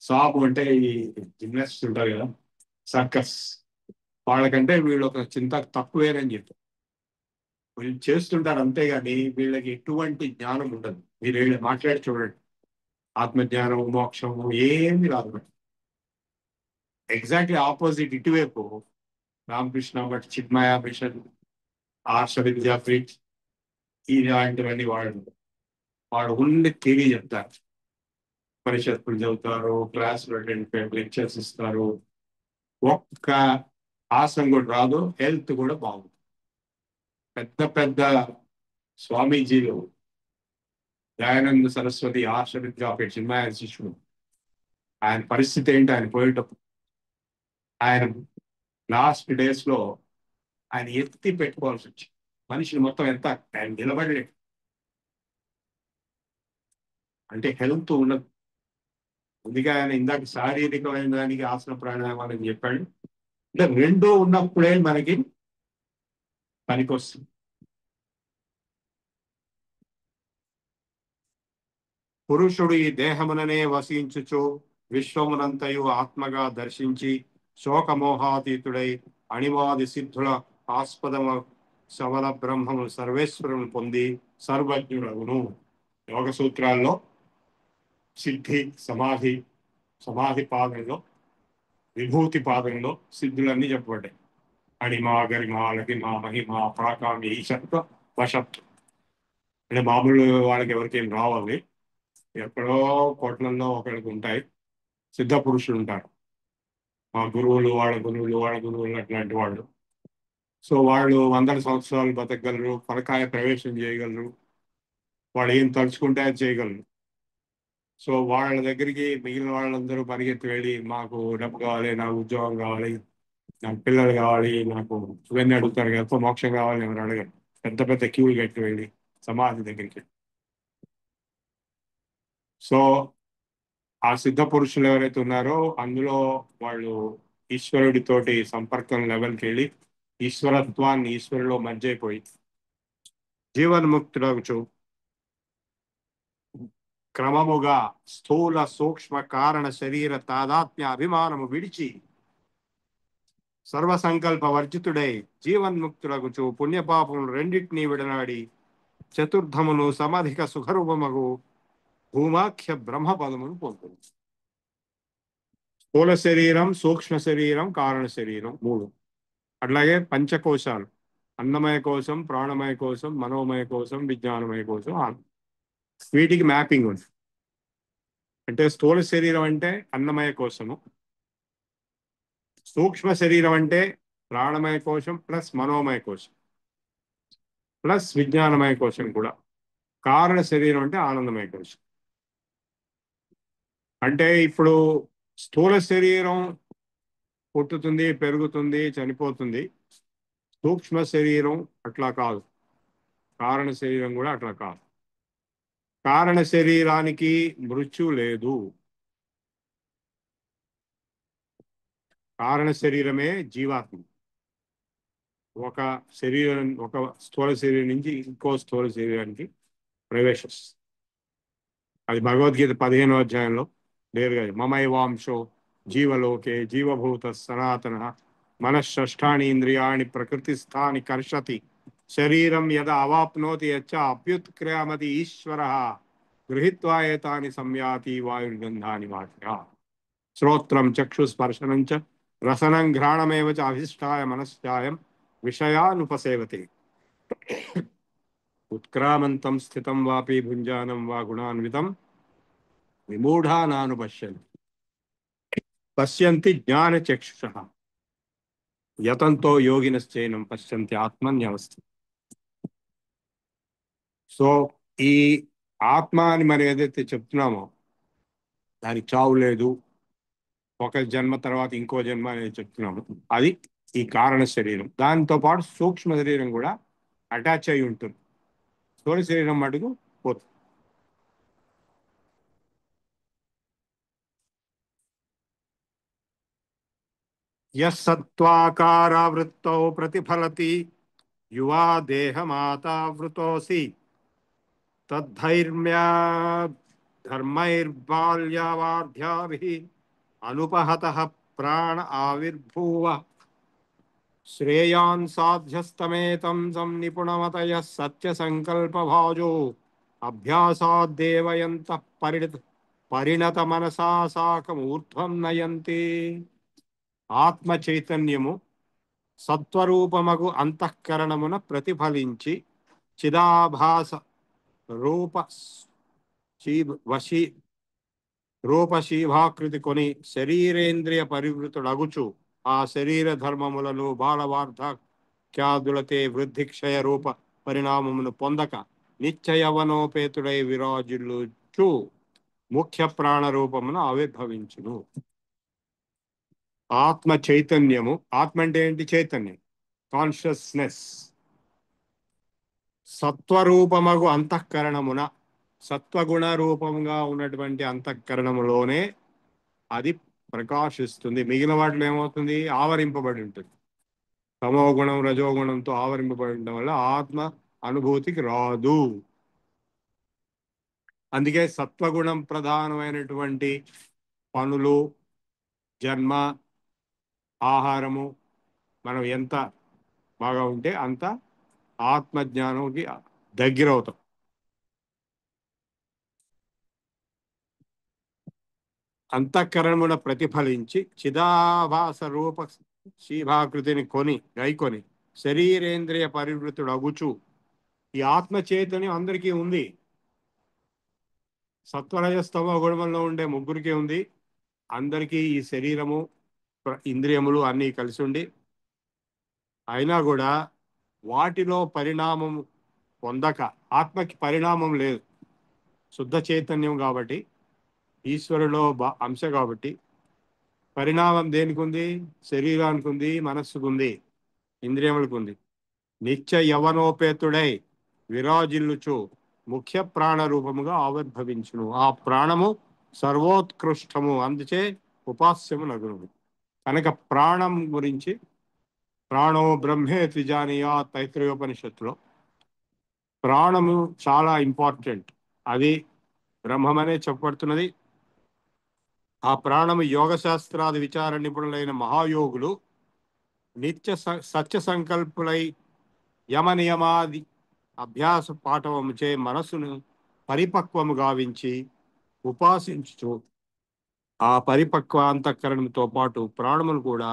సాము అంటే ఈ జిమ్నాస్టిక్స్ ఉంటారు కదా, సర్కస్, వాళ్ళకంటే వీళ్ళు ఒక చింతకు తక్కువేనని చెప్పారు. వీళ్ళు చేస్తుంటారు అంతేగాని వీళ్ళకి ఎటువంటి జ్ఞానం ఉండదు. మీరు వీళ్ళు మాట్లాడి చూడండి, ఆత్మజ్ఞానం మోక్షం ఏమి రాదు. ఎగ్జాక్ట్లీ ఆపోజిట్ ఇటువైపు రామకృష్ణ మఠ్, చిన్మయ మిషన్, ఆర్ష విద్యాపీఠ్ ఇలాంటివన్నీ వాడు ఉండి తిరిగి చెప్తారు. పరిషత్తులు చదువుతారు, క్లాసులు అటెండ్, లెక్చర్స్ ఇస్తారు. ఒక్క ఆసనం కూడా రాదు, హెల్త్ కూడా బాగుంది. పెద్ద పెద్ద స్వామీజీలు, దయానంద సరస్వతి ఆర్ష విద్యాపీఠ్ చిన్మయ శిష్యుడు, ఆయన పరిస్థితి ఏంటి, ఆయన పోయేటప్పుడు ఆయన లాస్ట్ డేస్ లో ఆయన ఎత్తి పెట్టుకోవాల్సి వచ్చింది. మనిషిని మొత్తం ఎంత, ఆయన నిలబడి అంటే హెల్త్ ఉండదు. అందుకే ఆయన ఇందాక శారీరకమైన దానికి ఆసన ప్రాణాయామాలు అని చెప్పాడు. అంటే 2 ఉన్నప్పుడే మనకి పనికొస్తుంది. పురుషుడు ఈ దేహముననే వసించుచు విశ్వమునంతయు ఆత్మగా దర్శించి శోకమోహాతీతుడై అణివాది సిద్ధుల ఆస్పదమ సవల బ్రహ్మము సర్వేశ్వరుని పొంది సర్వజ్ఞుడగును. యోగ సూత్రాల్లో సిద్ధి, సమాధి పాదంలో, విభూతి పాదంలో సిద్ధులన్నీ చెప్పబడ్డాయి. అణిమా గరిమా లగిమా మహిమా ప్రాకామి ఈశత్వ వశత్వం. అంటే మామూలు వాళ్ళకి ఎవరికేం రావాలి, ఎక్కడో కోట్లల్లో ఒకరికి ఉంటాయి. సిద్ధ పురుషులు ఉంటారు, మా గురువులు, వాళ్ళ గురువులు, వాళ్ళ గురువులు, అట్లాంటి వాళ్ళు. సో వాళ్ళు 100 సంవత్సరాలు బతకగలరు, పరకాయ ప్రవేశం చేయగలరు, వాళ్ళు ఏం తలుచుకుంటే అది చేయగలరు. సో వాళ్ళ దగ్గరికి మిగిలిన వాళ్ళందరూ పరిగెత్తి వెళ్ళి మాకు డబ్బు కావాలి, నాకు ఉద్యోగం కావాలి, నాకు పిల్లలు కావాలి, నాకు ఇవన్నీ అడుగుతారు కదా, మోక్షం కావాలని ఎవరు అడగరు. పెద్ద పెద్ద క్యూలు కట్టి వెళ్ళి సమాధి దగ్గరికి. సో ఆ సిద్ధ పురుషులు ఎవరైతే ఉన్నారో అందులో వాళ్ళు ఈశ్వరుడితోటి సంపర్కం లెవెల్కి వెళ్ళి ఈశ్వరత్వాన్ని ఈశ్వరులో మధ్య అయిపోయి జీవన్ముక్తుడగుచు క్రమముగా స్థూల సూక్ష్మ కారణ శరీర తాదాత్మ్య అభిమానము విడిచి సర్వసంకల్ప వర్జితుడై జీవన్ముక్తుడగుచు పుణ్యపాపములు రెండింటినీ విడనాడి చతుర్థమును సమధిక సుఖరూపమగు భూమాఖ్య బ్రహ్మ పదమును పొందుతుంది. స్థూల శరీరం, సూక్ష్మ శరీరం, కారణ శరీరం మూడు. అట్లాగే పంచకోశాలు, అన్నమయ కోశం, ప్రాణమయ కోశం, మనోమయ కోశం, విజ్ఞానమయ కోశం, వీటికి మ్యాపింగ్ ఉంది. అంటే స్థూల శరీరం అంటే అన్నమయ కోశము, సూక్ష్మ శరీరం అంటే ప్రాణమయ కోశం ప్లస్ మనోమయ కోశం ప్లస్ విజ్ఞానమయ కోశం కూడా, కారణ శరీరం అంటే ఆనందమయ కోశం. అంటే ఇప్పుడు స్థూల శరీరం పుట్టుతుంది, పెరుగుతుంది, చనిపోతుంది. సూక్ష్మ శరీరం అట్లా కాదు, కారణ శరీరం కూడా అట్లా కాదు. కారణ శరీరానికి మృత్యు లేదు. కారణ శరీరమే జీవాత్మ. ఒక శరీరం, ఒక స్థూల శరీరం నుంచి ఇంకో స్థూల శరీరానికి ప్రవేశిస్తుంది. అది భగవద్గీత 15వ అధ్యాయంలో నేరుగా మమైవాంశో జీవలోకే జీవభూత సనాతన మనఃషష్ఠాని ఇంద్రియాణి ప్రకృతిస్థాని కర్షతి శరీరం యద అవాప్నోతి యచ్చ అభ్యుత్క్రమతి ఈశ్వర గృహీత్వా ఏతాని సంయాతి వాయుర్గంధాని వాచ్య శ్రోత్రం చక్షుస్పర్శనం చ రసనం ఘ్రాణమేవ చ అభిష్టాయ మనశ్చాయం విషయానుపసేవతే ఉత్క్రామంతం స్థితం వాపి భుంజానం వా గుణాన్వితం విమూఢా నాను పశ్యంతి జ్ఞానచక్షుషః యతంతో యోగినశ్చైనం పశ్యంతి ఆత్మన్యవస్థ. సో ఈ ఆత్మ అని మనం ఏదైతే చెప్తున్నామో దానికి చావు లేదు, ఒక జన్మ తర్వాత ఇంకో జన్మ అనేది చెప్తున్నాము, అది ఈ కారణ శరీరం. దాంతో పాటు సూక్ష్మ శరీరం కూడా అటాచ్ అయి ఉంటుంది. స్థూల శరీరం మటుకు పోతుంది. యత్వాకారావృత్తౌ ప్రతిఫలతి యువా దేహమాతావృతోసి తద్ధైర్మ్యా ధర్మైర్బాల్యవార్ధ్యాభిః అనుపహతః ప్రాణ ఆవిర్భూవ శ్రేయాన్ సాధ్యస్తమేతం సంనిపుణమతయః సత్యసంకల్పభాజో అభ్యాసాద్దేవయంతః పరిణత మనసా సాకం ఊర్ధ్వం నయంతి. ఆత్మ చైతన్యము సత్వరూపమగు అంతఃకరణమున ప్రతిఫలించి చిదాభాస రూప వశీ రూపశీభాకృతి కొని శరీరేంద్రియ పరివృతుడగుచు ఆ శరీర ధర్మములను బాలవార్ధక్యాదులతే వృద్ధి క్షయ రూప పరిణామమును పొందక నిశ్చయవనోపేతుడై విరాజిల్లుచు ముఖ్య ప్రాణ రూపమును ఆవిర్భవించును. ఆత్మ చైతన్యము, ఆత్మ అంటే ఏంటి? చైతన్యం, కాన్షియస్నెస్. సత్వరూపమగు అంతఃకరణమున, సత్వగుణ రూపంగా ఉన్నటువంటి అంతఃకరణములోనే అది ప్రకాశిస్తుంది. మిగిలిన వాటిలో ఏమవుతుంది? ఆవరింపబడి ఉంటుంది. తమో గుణం రజోగుణంతో ఆవరింపబడి ఉండడం వల్ల ఆత్మ అనుభూతికి రాదు. అందుకే సత్వగుణం ప్రధానమైనటువంటి పనులు, జన్మ, ఆహారము మనం ఎంత బాగా ఉంటే అంత ఆత్మజ్ఞానంకి దగ్గర అవుతాం. అంతఃకరణమున ప్రతిఫలించి చిదాభాస రూప శీభాకృతిని గైకొని శరీరేంద్రియ పరివృతుడు అగుచు. ఈ ఆత్మ చైతన్యం అందరికీ ఉంది. సత్వరజస్తమ గుణంలో ఉండే ముగ్గురికి ఉంది. అందరికీ ఈ శరీరము ఇంద్రియములు అన్నీ కలిసి ఉండి అయినా కూడా వాటిలో పరిణామం పొందక, ఆత్మకి పరిణామం లేదు, శుద్ధ చైతన్యం కాబట్టి, ఈశ్వరులో అంశ కాబట్టి పరిణామం దేనికి ఉంది? శరీరానికి ఉంది, మనస్సుకు ఉంది, ఇంద్రియములకు ఉంది. నిత్య యవనోపేతుడై విరాజిల్లుచు ముఖ్య ప్రాణ రూపముగా ఆవిర్భవించును. ఆ ప్రాణము సర్వోత్కృష్టము, అందుచే ఉపాస్యము నగును. కనుక ప్రాణం గురించి ప్రాణో బ్రహ్మే త్రిజానీయా తైత్రయోపనిషత్తులో ప్రాణము చాలా ఇంపార్టెంట్. అది బ్రహ్మమనే చెప్పబడుతున్నది. ఆ ప్రాణము యోగ శాస్త్రాది విచార నిపుణులైన మహాయోగులు నిత్య సత్య సంకల్పులై యమ నియమాది అభ్యాస పాఠవముచే మనసును పరిపక్వము గావించి ఉపాసించు ఆ పరిపక్వ అంతఃకరణంతో పాటు ప్రాణములు కూడా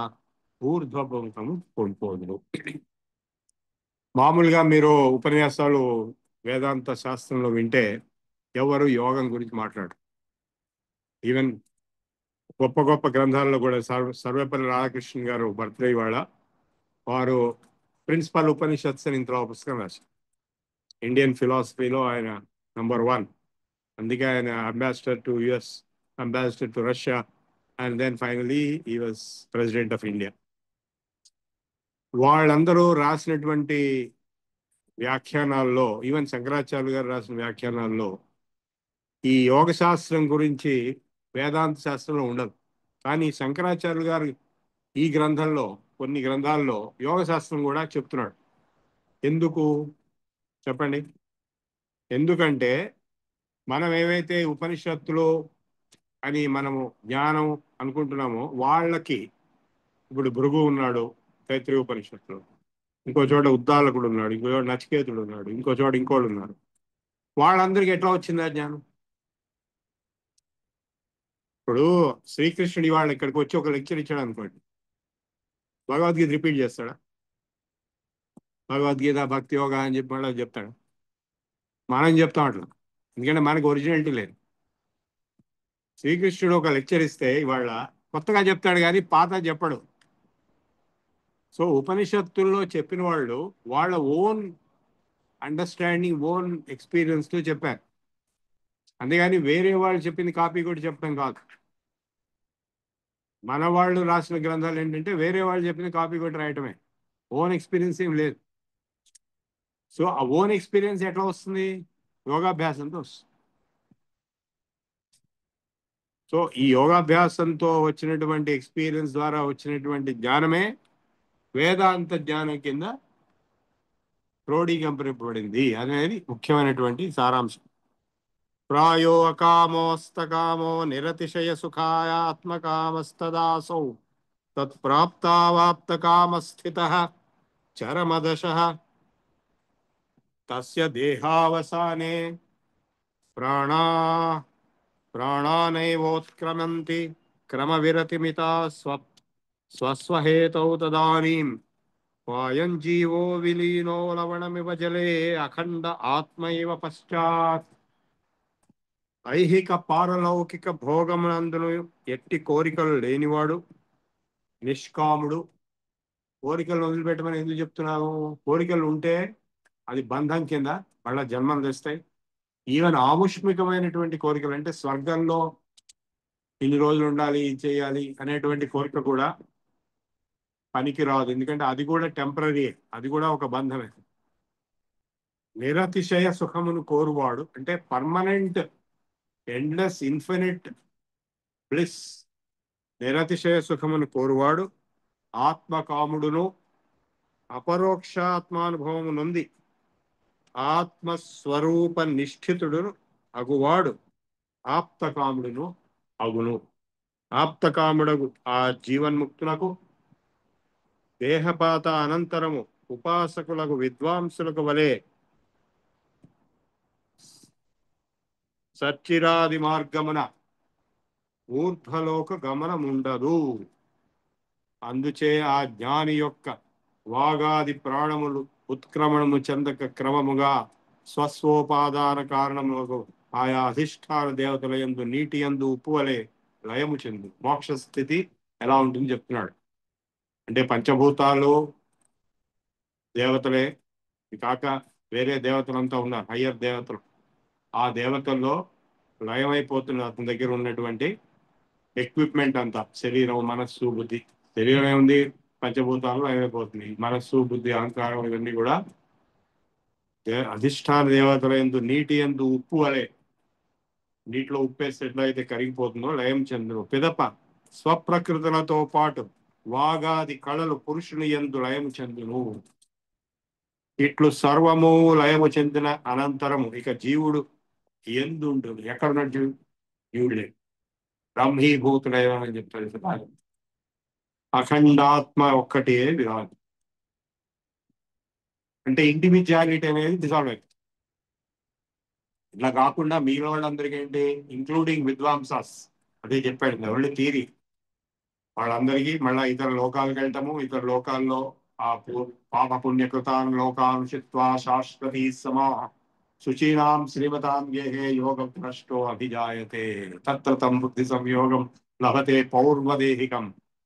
ఊర్ధ్వభూతము కోల్పోదును. మామూలుగా మీరు ఉపన్యాసాలు వేదాంత శాస్త్రంలో వింటే ఎవరు యోగం గురించి మాట్లాడు. ఈవెన్ గొప్ప గొప్ప గ్రంథాల్లో కూడా సర్వేపల్లి రాధాకృష్ణన్ గారు బర్త్డే ఇవాళ, వారు ప్రిన్సిపల్ ఉపనిషత్స్ అని ఇంతలో పుస్తకం రాశారు. ఇండియన్ ఫిలాసఫీలో ఆయన #1. అందుకే ఆయన ambassador to US, ambassador to Russia, and then finally he was president of India. వాళ్ళందరూ రాసినటువంటి వ్యాఖ్యానాల్లో, ఈవెన్ శంకరాచార్య గారు రాసిన వ్యాఖ్యానాల్లో ఈ యోగ శాస్త్రం గురించి వేదాంత శాస్త్రంలో ఉండదు. కానీ శంకరాచార్యులు గారు ఈ గ్రంథంలో, కొన్ని గ్రంథాల్లో యోగ శాస్త్రం కూడా చెప్తున్నాడు. ఎందుకు చెప్పండి? ఎందుకంటే మనం ఏవైతే ఉపనిషత్తులు అని మనము జ్ఞానం అనుకుంటున్నామో, వాళ్ళకి ఇప్పుడు భృగు ఉన్నాడు తైత్రీయ ఉపనిషత్తులో, ఇంకో చోట ఉద్దాలకుడు ఉన్నాడు, ఇంకో చోట నచికేతుడు ఉన్నాడు, ఇంకో చోట ఇంకోళ్ళు ఉన్నారు. వాళ్ళందరికీ ఎట్లా వచ్చింది ఆ జ్ఞానం? ఇప్పుడు శ్రీకృష్ణుడి వాళ్ళు ఇక్కడికి వచ్చి ఒక లెక్చర్ ఇచ్చాడు అనుకోండి, భగవద్గీత రిపీట్ చేస్తాడా? భగవద్గీత భక్తి యోగా అని చెప్పి మళ్ళీ చెప్తాడు? మనం చెప్తాం అట్లా, ఎందుకంటే మనకు ఒరిజినాలిటీ లేదు. శ్రీకృష్ణుడు ఒక లెక్చర్ ఇస్తే ఇవాళ కొత్తగా చెప్తాడు కానీ పాత చెప్పడు. సో ఉపనిషత్తుల్లో చెప్పిన వాళ్ళు వాళ్ళ ఓన్ అండర్స్టాండింగ్, ఓన్ ఎక్స్పీరియన్స్తో చెప్పారు. అంతేగాని వేరే వాళ్ళు చెప్పింది కాపీ కూడా చెప్పడం కాదు. మన వాళ్ళు రాసిన గ్రంథాలు ఏంటంటే వేరే వాళ్ళు చెప్పింది కాపీ కూడా రాయటమే, ఓన్ ఎక్స్పీరియన్స్ ఏం లేదు. సో ఆ ఓన్ ఎక్స్పీరియన్స్ ఎట్లా వస్తుంది? యోగాభ్యాసంతో వస్తుంది. సో ఈ యోగాభ్యాసంతో వచ్చినటువంటి ఎక్స్పీరియన్స్ ద్వారా వచ్చినటువంటి జ్ఞానమే వేదాంత జ్ఞానం కింద క్రోడీకరింపబడింది అనేది ముఖ్యమైనటువంటి సారాంశం. ప్రాయో అకామోస్తకామో నిరతిశయ సుఖాయ ఆత్మకామస్తదాసౌ తత్ప్రాప్తావాప్తకామస్థితః చరమదశః తస్య దేహావసానే ప్రాణా ప్రాణానైవోత్క్రమంతి క్రమవిరతిమితా స్వస్వహేతౌ తదానీం వాయం జీవో విలీనో లవణమివ జలే అఖండ ఆత్మైవ పశ్చాత్. ఐహిక పారలౌకిక భోగమునందును ఎట్టి కోరికలు లేనివాడు నిష్కాముడు. కోరికలు వదిలిపెట్టమని ఎందుకు చెప్తున్నావు? కోరికలు ఉంటే అది బంధం కింద మళ్ళా జన్మం తెస్తాయి. ఈవెన్ ఆముష్మికమైనటువంటి కోరికలు అంటే స్వర్గంలో ఇన్ని రోజులు ఉండాలి, ఇది చేయాలి అనేటువంటి కోరిక కూడా పనికి రాదు, ఎందుకంటే అది కూడా టెంపరీ, అది కూడా ఒక బంధమే. నిరతిశయ సుఖమును కోరువాడు అంటే పర్మనెంట్ ఎండ్లెస్ ఇన్ఫినిట్ బ్లిస్, నిరతిశయ సుఖమును కోరువాడు ఆత్మకాముడును అపరోక్షాత్మానుభవము నొంది ఆత్మస్వరూప నిష్ఠితుడును అగువాడు ఆప్తకాముడును అగును. ఆప్తకాముడగు ఆ జీవన్ముక్తులకు దేహపాత అనంతరము ఉపాసకులకు విద్వాంసులకు వలె సచ్చిరాది మార్గమున ఊర్ధ్వలోక గమనముండదు. అందుచే ఆ జ్ఞాని యొక్క వాగాది ప్రాణములు ఉత్క్రమణము చెందక క్రమముగా స్వస్వోపాదాన కారణములకు ఆయా అధిష్టాన దేవతల యందు నీటి యందు ఉప్పు వలె లయము చెందు. మోక్ష స్థితి ఎలా ఉంటుంది చెప్తున్నాడు. అంటే పంచభూతాలు దేవతలే కాక వేరే దేవతలంతా ఉన్నారు, హయ్యర్ దేవతలు. ఆ దేవతల్లో లయమైపోతున్న అతని దగ్గర ఉన్నటువంటి ఎక్విప్మెంట్ అంతా, శరీరం, మనస్సు, బుద్ధి. శరీరం ఏముంది, పంచభూతాలు లయమైపోతుంది. మనస్సు, బుద్ధి, అహంకారం ఇవన్నీ కూడా అధిష్టాన దేవతల యందు, నీటి యందు ఉప్పు వలె, నీటిలో ఉప్పేస్తే ఎట్లయితే కరిగిపోతుందో లయం చెందును. పిదప స్వప్రకృతులతో పాటు వాగాది కళలు పురుషుని యందు లయం చెందును. ఇట్లు సర్వము లయము చెందిన అనంతరము ఇక జీవుడు ఎందు ఉంటుంది. ఎక్కడున్నట్టు జీవుడు లేదు, బ్రహ్మీభూతులయం అని చెప్తారు. అఖండాత్మ ఒక్కటే విరాదు. అంటే ఇండివిజువాలిటీ అనేది డిజాల్వ్ అవుతుంది. ఇట్లా కాకుండా మీలో వాళ్ళందరికీ ఏంటి, ఇంక్లూడింగ్ విద్వాంసాస్, అదే చెప్పాడు ఓన్లీ థియరీ. వాళ్ళందరికీ మళ్ళా ఇతర లోకాలకు వెళ్తాము, ఇతర లోకాల్లో ఆ పాప పుణ్యకృతాన్ లోకాన్ చిత్వా శాశ్వతీ సమా శుచీనాం శ్రీమతాం గేహే యోగ భ్రష్టో అభిజాయతే తత్ర తం బుద్ధి సంయోగం లభతే పౌర్వదేహికం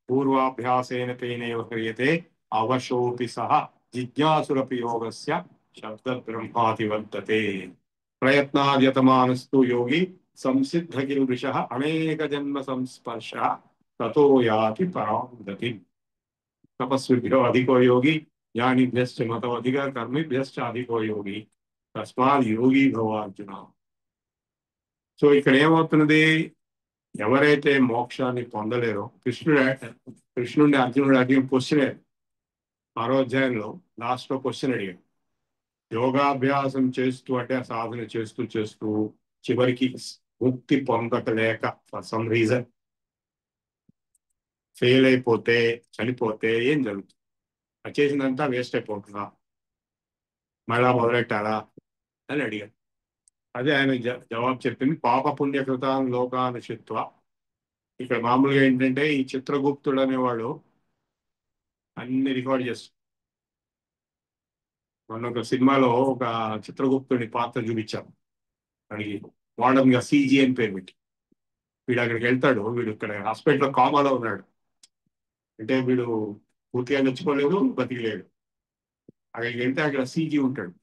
పూర్వాభ్యాసేన తేనైవ క్రియతే అవశోపి సహ జిజ్ఞాసురపి యోగస్య శబ్ద బ్రహ్మాతి వర్తతే ప్రయత్నాద్యతమానస్తు యోగి సంసిద్ధ కిల్బిష అనేక జన్మ సంస్పర్శ తతో యాతి పరాం గతి. తపస్విభ్యో అధికో యోగి జ్ఞానిభ్యశ్చ మతోధిక కర్మిభ్యశ్చ అధికో యోగి తస్మాత్ యోగి భవ అర్జున. సో ఇక్కడ ఏమవుతున్నది, ఎవరైతే మోక్షాన్ని పొందలేరో, కృష్ణుడిని అర్జునుడు అడిగిన క్వశ్చనే, ఆరో అధ్యాయంలో లాస్ట్ లో క్వశ్చన్ అడిగాడు. యోగాభ్యాసం చేస్తూ, అంటే సాధన చేస్తూ చేస్తూ చివరికి ముక్తి పొందకలేక ఫర్ సమ్ రీజన్ ఫెయిల్ అయిపోతే, చనిపోతే ఏం జరుగుతుంది? అది చేసినంతా వేస్ట్ అయిపోతుందా, మళ్ళా మొదలెట్టాలా అని అడిగాడు. అదే ఆయన జవాబు చెప్పింది, పాప పుణ్యకృతాన్ లోకాను చిత్వ. ఇక్కడ మామూలుగా ఏంటంటే ఈ చిత్రగుప్తుడు అనేవాడు అన్ని రికార్డ్ చేస్తాడు. మొన్న ఒక సినిమాలో ఒక చిత్రగుప్తుడి పాత్ర చూపించాను, అడిగి వాడమ్గా సీజీ అని పేరు పెట్టి. వీడు అక్కడికి వెళ్తాడు, వీడు ఇక్కడ హాస్పిటల్లో కామాలో ఉన్నాడు, అంటే వీడు పూర్తిగా నచ్చుకోలేదు, బతికిలేడు. అక్కడికి వెళ్తే అక్కడ సీజీ ఉంటాడు.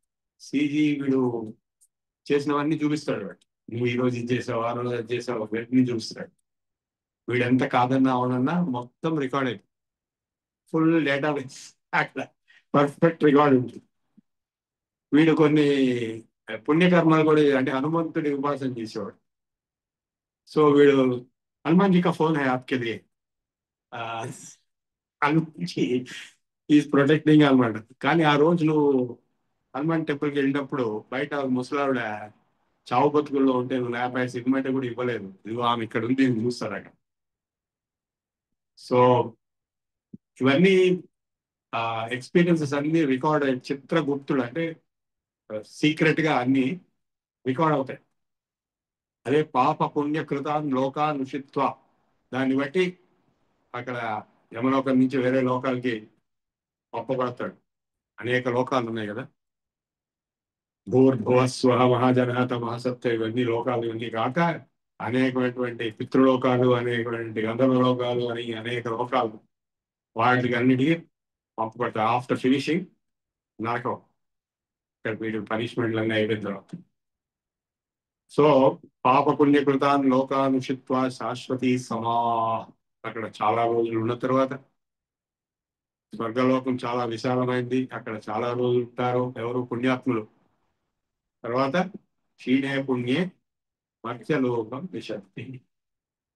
సీజీ వీడు చేసినవన్నీ చూపిస్తాడు. వాడు నువ్వు ఈ రోజు ఇది చేసావు, ఆ రోజు అది చేసావు, అవన్నీ చూపిస్తాడు. వీడెంత కాదన్నా అవునన్నా మొత్తం రికార్డ్ అయిపోయింది, ఫుల్ డేటాబేస్ అక్కడ పర్ఫెక్ట్ రికార్డ్ ఉంటుంది. వీడు కొన్ని పుణ్యకర్మలు కూడా, అంటే హనుమంతుడి ఉపాసన చేసేవాడు. సో వీడు హనుమాన్ జీ కా phone high Aapke Liye, Hanuman G is protecting అనమాట. కానీ ఆ రోజు నువ్వు హనుమాన్ టెంపుల్కి వెళ్ళినప్పుడు బయట ముసలావిడ చావు బతుకుల్లో ఉంటే నువ్వు 50 సిగ్మెంట్ కూడా ఇవ్వలేదు, ఇదిగో ఆమె ఇక్కడ ఉంది చూస్తాడు అక్కడ. సో ఇవన్నీ ఎక్స్పీరియన్సెస్ అన్ని రికార్డ్ అయ్యి, చిత్రగుప్తుడు అంటే సీక్రెట్ గా అన్ని రికార్డ్ అవుతాయి. అదే పాప పుణ్యకృతాన్ లోకాన్ ఉషిత్వ, దాన్ని బట్టి అక్కడ యమలోకం నుంచి వేరే లోకాలకి పంపబడతాడు. అనేక లోకాలు ఉన్నాయి కదా, భూర్భువస్వ మహాజన తమహసత్వ, ఇవన్నీ లోకాలు. ఇవన్నీ కాక అనేకమైనటువంటి పితృలోకాలు, అనేకమైనటువంటి గంధర్వ లోకాలు అని అనేక లోకాలు, వాటికి అన్నిటికీ పంపబడతాయి. ఆఫ్టర్ ఫినిషింగ్ నరకం, ఇక్కడ వీటి పనిష్మెంట్లు అన్నీ అయిపోయిన తర్వాత. సో పాప పుణ్యకృతాన్ లోకానుషిత్వ శాశ్వతి సమా, అక్కడ చాలా రోజులు ఉన్న తర్వాత స్వర్గలోకం చాలా విశాలమైంది, అక్కడ చాలా రోజులు ఉంటారు ఎవరు, పుణ్యాత్ములు. తర్వాత క్షీణే పుణ్యే మత్స్యలోకం విశక్తి,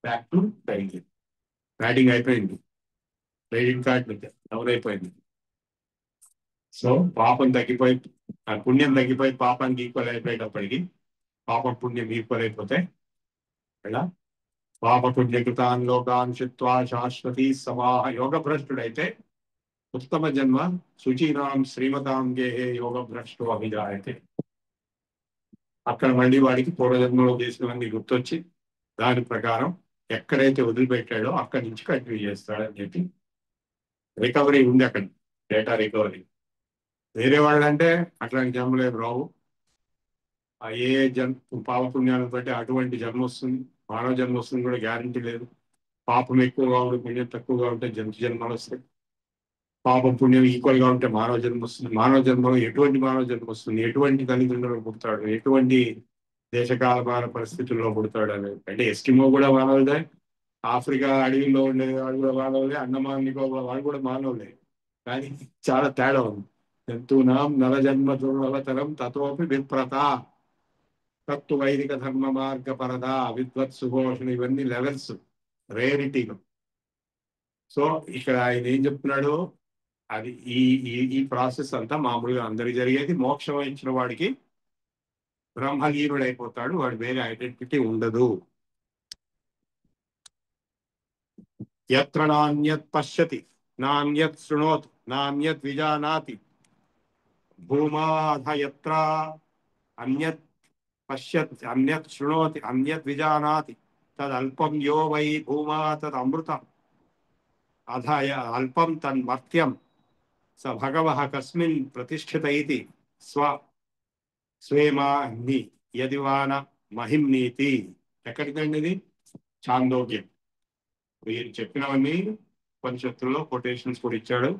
బ్యాక్ టు డైటింగ్. బ్యాటింగ్ అయిపోయింది, క్రెడిట్ కార్డు డౌన్ అయిపోయింది. సో పాపం తగ్గిపోయి, పుణ్యం తగ్గిపోయి పాపానికి ఈక్వల్ అయిపోయేటప్పటికి, పాపం పుణ్యం ఈక్వల్ అయిపోతే ఇలా పాప పుణ్యకృతాన్ లోకాన్ చిత్వా శాశ్వతి సమాహ. యోగ భ్రష్టుడైతే ఉత్తమ జన్మ శుచీనాం శ్రీమతాం గేహే యోగ భ్రష్టో అభిజాయతే. అక్కడ మళ్ళీ వాడికి పూర్వజన్మలో చేసినవన్నీ గుర్తొచ్చి దాని ప్రకారం ఎక్కడైతే వదిలిపెట్టాడో అక్కడి నుంచి కంటిన్యూ చేస్తాడని చెప్పి రికవరీ ఉంది అక్కడ, డేటా రికవరీ. వేరే వాళ్ళంటే అట్లాంటి జన్మలేదు రావు, ఏ పాపపుణ్యాలను బట్టి అటువంటి జన్మ వస్తుంది, మానవ జన్మ వస్తుంది కూడా గ్యారంటీ లేదు. పాపం ఎక్కువగా ఉంటే పుణ్యం తక్కువగా ఉంటే జంతు జన్మలు వస్తాయి. పాపం పుణ్యం ఈక్వల్ గా ఉంటే మానవ జన్మ వస్తుంది. మానవ జన్మలో ఎటువంటి మానవ జన్మ వస్తుంది, ఎటువంటి తల్లిదండ్రులు పుడతాడు, ఎటువంటి దేశకాలమాన పరిస్థితుల్లో పుడతాడు అనేది. అంటే ఎస్కిమో కూడా మానవులే, ఆఫ్రికా అడవిలో ఉండే వాడు కూడా మానవులే, అండమాన్ నికోబార్ వాడు కూడా మానవులే. కానీ చాలా తేడా ఉంది. జంతువునాం నరజన్మ దుర్లభతరం తతోపి విప్రత తత్వ వైదిక ధర్మ మార్గ పరద విద్వత్ సుఘోషణ ఇవన్నీ లెవెల్స్ రేరిటీలు. సో ఇక్కడ ఆయన ఏం చెప్తున్నాడు, అది ఈ ఈ ఈ ప్రాసెస్ అంతా మామూలుగా అందరికి జరిగేది. మోక్షం ఇచ్చిన వాడికి బ్రహ్మలీనుడైపోతాడు, వాడు వేరే ఐడెంటిటీ ఉండదు. యత్ర నాణ్యత్ పశ్యతి నాణ్యత్ శృణోత్ నాణ్యత్ విజానాతి భూమాధ యత్ర అన్యత్ పశ్యత్ అన్యత్ శృణోతి అన్యత్ విజానాతి తదల్పం యో వై భూమా తద్ అమృతం అధ అల్పం తన్మర్త్యం స భగవః కస్మిన్ ప్రతిష్ఠిత ఇతి స్వేమాహ్ని యదివాన మహిమ్నీతి. ఎక్కడికండి ఇది? చాందోగ్యం. వీరు చెప్పినవన్నీ ఉపనిషత్తుల్లో కొటేషన్స్ కూడా ఇచ్చాడు.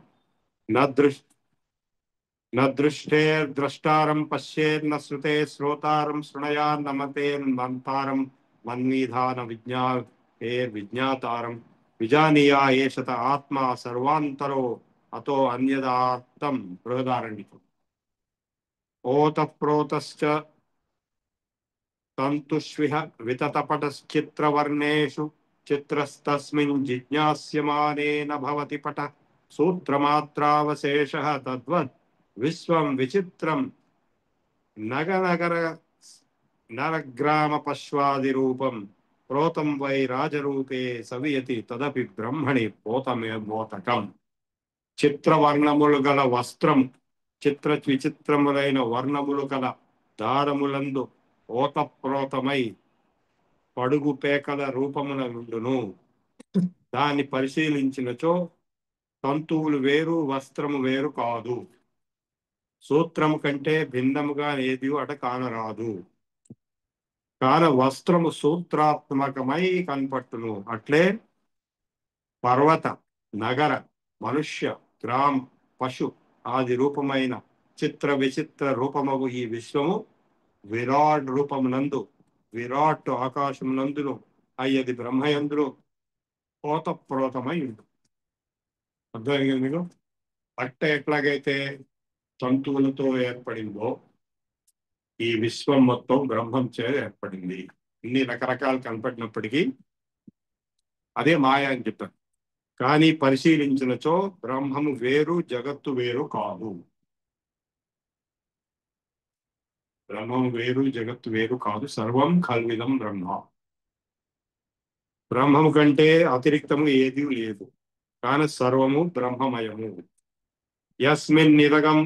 నదృష్టేర్ద్రష్టారం పశ్యేర్న శ్రుతే శ్రోతారం శృణయాన్న మతేర్మంతారం మన్నిధాన విజ్ఞాతారం విజానీయా ఏషత ఆత్మా సర్వాంతరో అతో అన్యదార్థం. బృహదారణ్యకం. ఓతప్రోతశ్చ తంతుష్విహ వితతపటశ్చిత్రవర్ణేషు చిత్రస్తస్మిన్ జిజ్ఞాస్యమానేన భవతి పట సూత్రమాత్రావశేషః తద్వద్ విశ్వం విచిత్రం నగనగర నరగ్రామ పశ్వాది రూపం ప్రోతం వై రాజరూపే సవియతి తదపి బ్రహ్మణి పోతమే మోతకం. చిత్రవర్ణములు గల వస్త్రం, చిత్ర విచిత్రములైన వర్ణములు గల దారములందు ఓతప్రోతమై పడుగు పేకల రూపమున నుండును. దాన్ని పరిశీలించినచో తంతువులు వేరు, వస్త్రము వేరు కాదు. సూత్రము కంటే భిన్నముగా ఏది అట కానరాదు. కాన వస్త్రము సూత్రాత్మకమై కనపట్టును. అట్లే పర్వత, నగర, మనుష్య, గ్రామ, పశు ఆది రూపమైన చిత్ర విచిత్ర రూపమగు ఈ విశ్వము విరాట్ రూపమునందు, విరాట్ ఆకాశమునందును అయ్యది బ్రహ్మయందును ఓతప్రోతమై ఉండు. అర్థమైంది మీకు? అట్ట ఎట్లాగైతే తంతువులతో ఏర్పడిందో ఈ విశ్వం మొత్తం బ్రహ్మం చే ఏర్పడింది. ఇన్ని రకరకాలు కనపడినప్పటికీ అదే మాయ అని చెప్తారు. కానీ పరిశీలించినచో బ్రహ్మము వేరు, జగత్తు వేరు కాదు. బ్రహ్మము వేరు, జగత్తు వేరు కాదు. సర్వం కల్విదం బ్రహ్మ. బ్రహ్మము కంటే అతిరిక్తము ఏది లేదు. కానీ సర్వము బ్రహ్మమయము. యస్మిన్ నిరగం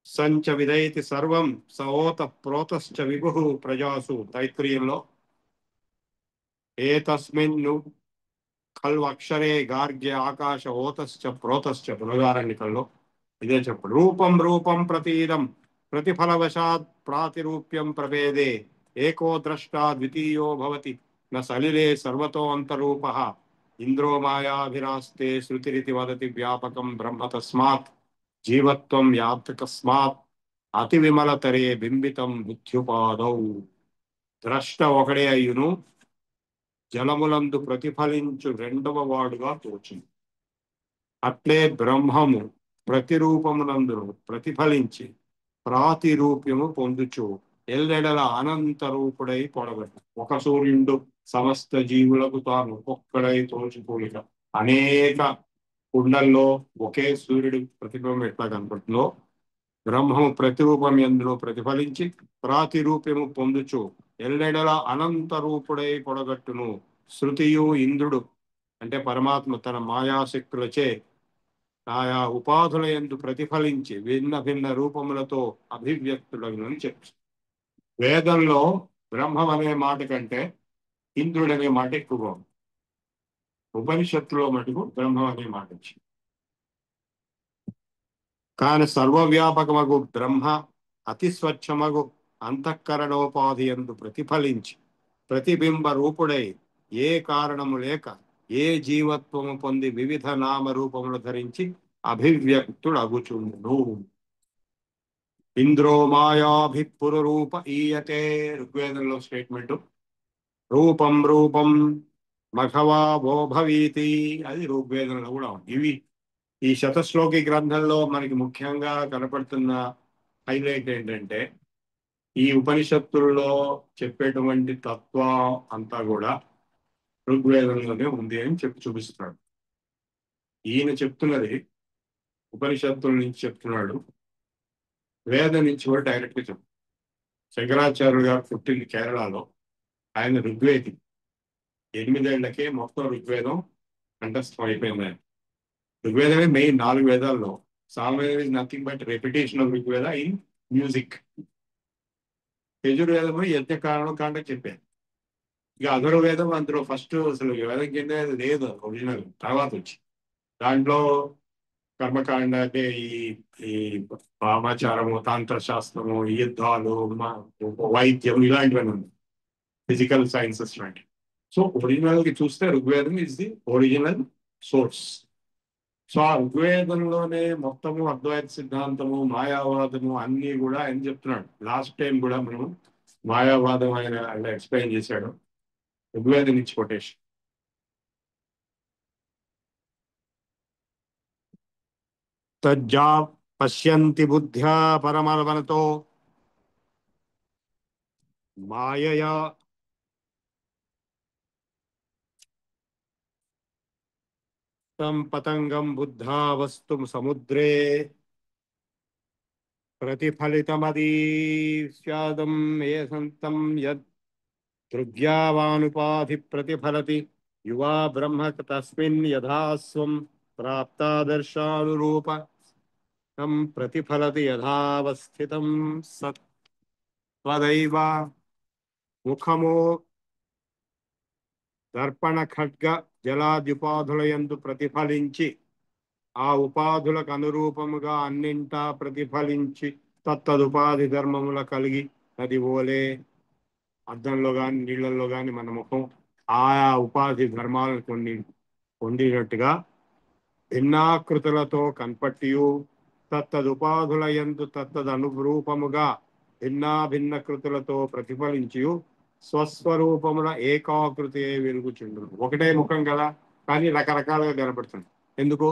సంచ విదయతి సర్వం సోత ప్రోతశ్చ విభు ప్రజాసు. తైత్రీయంలో ఏతస్మిన్ ఖల్వక్షరే గార్గ్య ఆకాశ ఓతశ్చ ప్రోతశ్చ. బృహదారణ్యకంలో ఇదే చెప్పడు. రూపం రూపం ప్రతీదం ప్రతిఫలవశాత్ ప్రాతిరూప్యం ప్రభేదే ఏకో ద్రష్టా ద్వితీయో భవతి న సలిలే సర్వతో అంతరూపః ఇంద్రో మాయాభిరాస్తే శృతిరితి వదతి వ్యాపకం బ్రహ్మ తస్మాత్ జీవత్వం యాప్తకస్మాత్ అతి విమలతరే బింబితం బుద్ధ్యుపాదౌ. ద్రష్ట ఒకడే అయ్యును, జలములందు ప్రతిఫలించు రెండవ వాడుగా తోచింది. అట్లే బ్రహ్మము ప్రతిరూపమునందును ప్రతిఫలించి ప్రాతిరూప్యము పొందుచు ఎల్లెడల అనంత రూపుడై పొడగడు. ఒక సూర్యుడు సమస్త జీవులకు తాను ఒక్కడై తోచుకోలేక అనేక కుండల్లో ఒకే సూర్యుడి ప్రతిబింబం ఎట్లా కనపడుతుందో బ్రహ్మము ప్రతిరూపం ఎందులో ప్రతిఫలించి ప్రాతిరూప్యము పొందుచు ఎల్లెడల అనంత రూపుడై పొడగట్టును. శృతియు ఇంద్రుడు అంటే పరమాత్మ తన మాయాశక్తులచే ఆయా ఉపాధుల యందు ప్రతిఫలించి భిన్న భిన్న రూపములతో అభివ్యక్తులను చెప్పు. వేదంలో బ్రహ్మం అనే మాట కంటే ఇంద్రుడు అనే మాట ఎక్కువగా ఉంది. ఉపనిషత్తులో మటుకు బ్రహ్మం అనే మాట వచ్చింది. కాని సర్వవ్యాపకమగు బ్రహ్మ అతి స్వచ్ఛమగు అంతఃకరణోపాధి యందు ప్రతిఫలించి ప్రతిబింబ రూపుడై ఏ కారణము లేక ఏ జీవత్వము పొంది వివిధ నామరూపములు ధరించి అభివ్యక్తుడు అగుచుండును. ఇంద్రో మాయాభిపురూప ఈయతే, ఋగ్వేదంలో స్టేట్మెంట్. రూపం రూపం మఘవా భోభవీతి, అది ఋగ్వేదంలో కూడా ఉంది. ఇవి ఈ శతశ్లోకి గ్రంథంలో మనకి ముఖ్యంగా కనపడుతున్న హైలైట్ ఏంటంటే, ఈ ఉపనిషత్తుల్లో చెప్పేటువంటి తత్వం అంతా కూడా ఋగ్వేదంలోనే ఉంది అని చెప్పి చూపిస్తున్నాడు. ఈయన చెప్తున్నది ఉపనిషత్తుల నుంచి చెప్తున్నాడు, వేదం నుంచి కూడా డైరెక్ట్ గా చెప్తున్నాడు. శంకరాచార్యులు గారు పుట్టింది కేరళలో. ఆయన ఋగ్వేది. 8 ఏళ్లకే మొత్తం ఋగ్వేదం కంఠస్థం అయిపోయింది. ఋగ్వేదమే మెయిన్ 4 వేదాల్లో. సామవేదం is nothing but repetition of Rigveda in music. యజుర్వేదము యజ్ఞకారణం కాండ చెప్పారు. ఇక అధర్వవేదం అందులో ఫస్ట్ అసలు వేదం కింద లేదు, ఒరిజినల్ తర్వాత వచ్చి దాంట్లో కర్మకాండ అంటే ఈ ఈ వామాచారము, తంత్రశాస్త్రము, యుద్ధాలు, వైద్యం ఇలాంటివన్నీ ఉన్నాయి. ఫిజికల్ సైన్సెస్ లాంటివి. సో ఒరిజినల్ కి చూస్తే ఋగ్వేదం is the original source. So ఆ ఋగ్వేదంలోనే మొత్తము అద్వైత సిద్ధాంతము, మాయావాదము అన్ని కూడా ఆయన చెప్తున్నాడు. లాస్ట్ టైం కూడా మనం మాయావాదం ఆయన ఎక్స్ప్లెయిన్ చేశాడు. ఋగ్వేదం నుంచి కొటేషన్. తజ్జా పశ్యంతి బుద్ధ్యా పరమవనతో మాయయా తం పతంగం బుద్ధా వస్తు సముద్రే ప్రతిఫలితమదీస్యాదం ఏసంతం యద్ దృగ్యావానుపాధి ప్రతిఫలతి యువా బ్రహ్మ తస్మిన్ యథాస్వం ప్రాప్తాదర్శానురూప తం ప్రతిఫలతి యథావస్థితం సత్వదైవ ముఖమో దర్పణ ఖడ్గ జలాద్యుపాధులయందు ప్రతిఫలించి ఆ ఉపాధులకు అనురూపముగా అన్నింటా ప్రతిఫలించి తత్తదుపాధి ధర్మముల కలిగి నది ఓలే. అద్దంలో కానీ నీళ్లలో కానీ మన ముఖం ఆయా ఉపాధి ధర్మాలను పొందినట్టుగా భిన్నాకృతులతో కనపట్టియు తత్తదుపాధుల యందు తత్తదనురూపముగా భిన్న కృతులతో ప్రతిఫలించియు స్వస్వరూపముల ఏకాకృతి వెలుగుచుండును. ఒకటే ముఖం కదా, కానీ రకరకాలుగా కనపడుతుంది. ఎందుకు?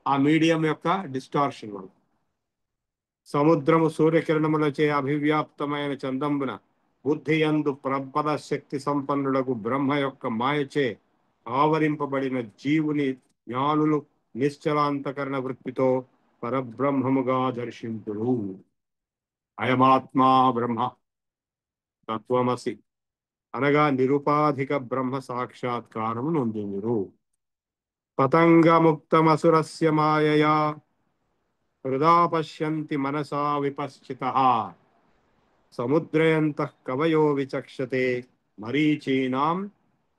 ఆ మీడియం యొక్క డిస్టార్షన్ వల్ల. సముద్రము సూర్యకిరణములచే అభివ్యాప్తమైన చందంబున బుద్ధి యందు ప్రబల శక్తి సంపన్నులకు బ్రహ్మ యొక్క మాయచే ఆవరింపబడిన జీవుని జ్ఞానులు నిశ్చలాంతకరణ వృత్తితో పరబ్రహ్మముగా దర్శింతురు. అయమాత్మా బ్రహ్మ తత్వమసి అనగా నిరుపాధిక బ్రహ్మ సాక్షాత్కారము నొందురు. పతంగముక్తమసురస్య మాయయా హృదా పశ్యంతి మనసా విపశ్చితః సముద్రయంతః కవయో విచక్షతే మరీచీనాం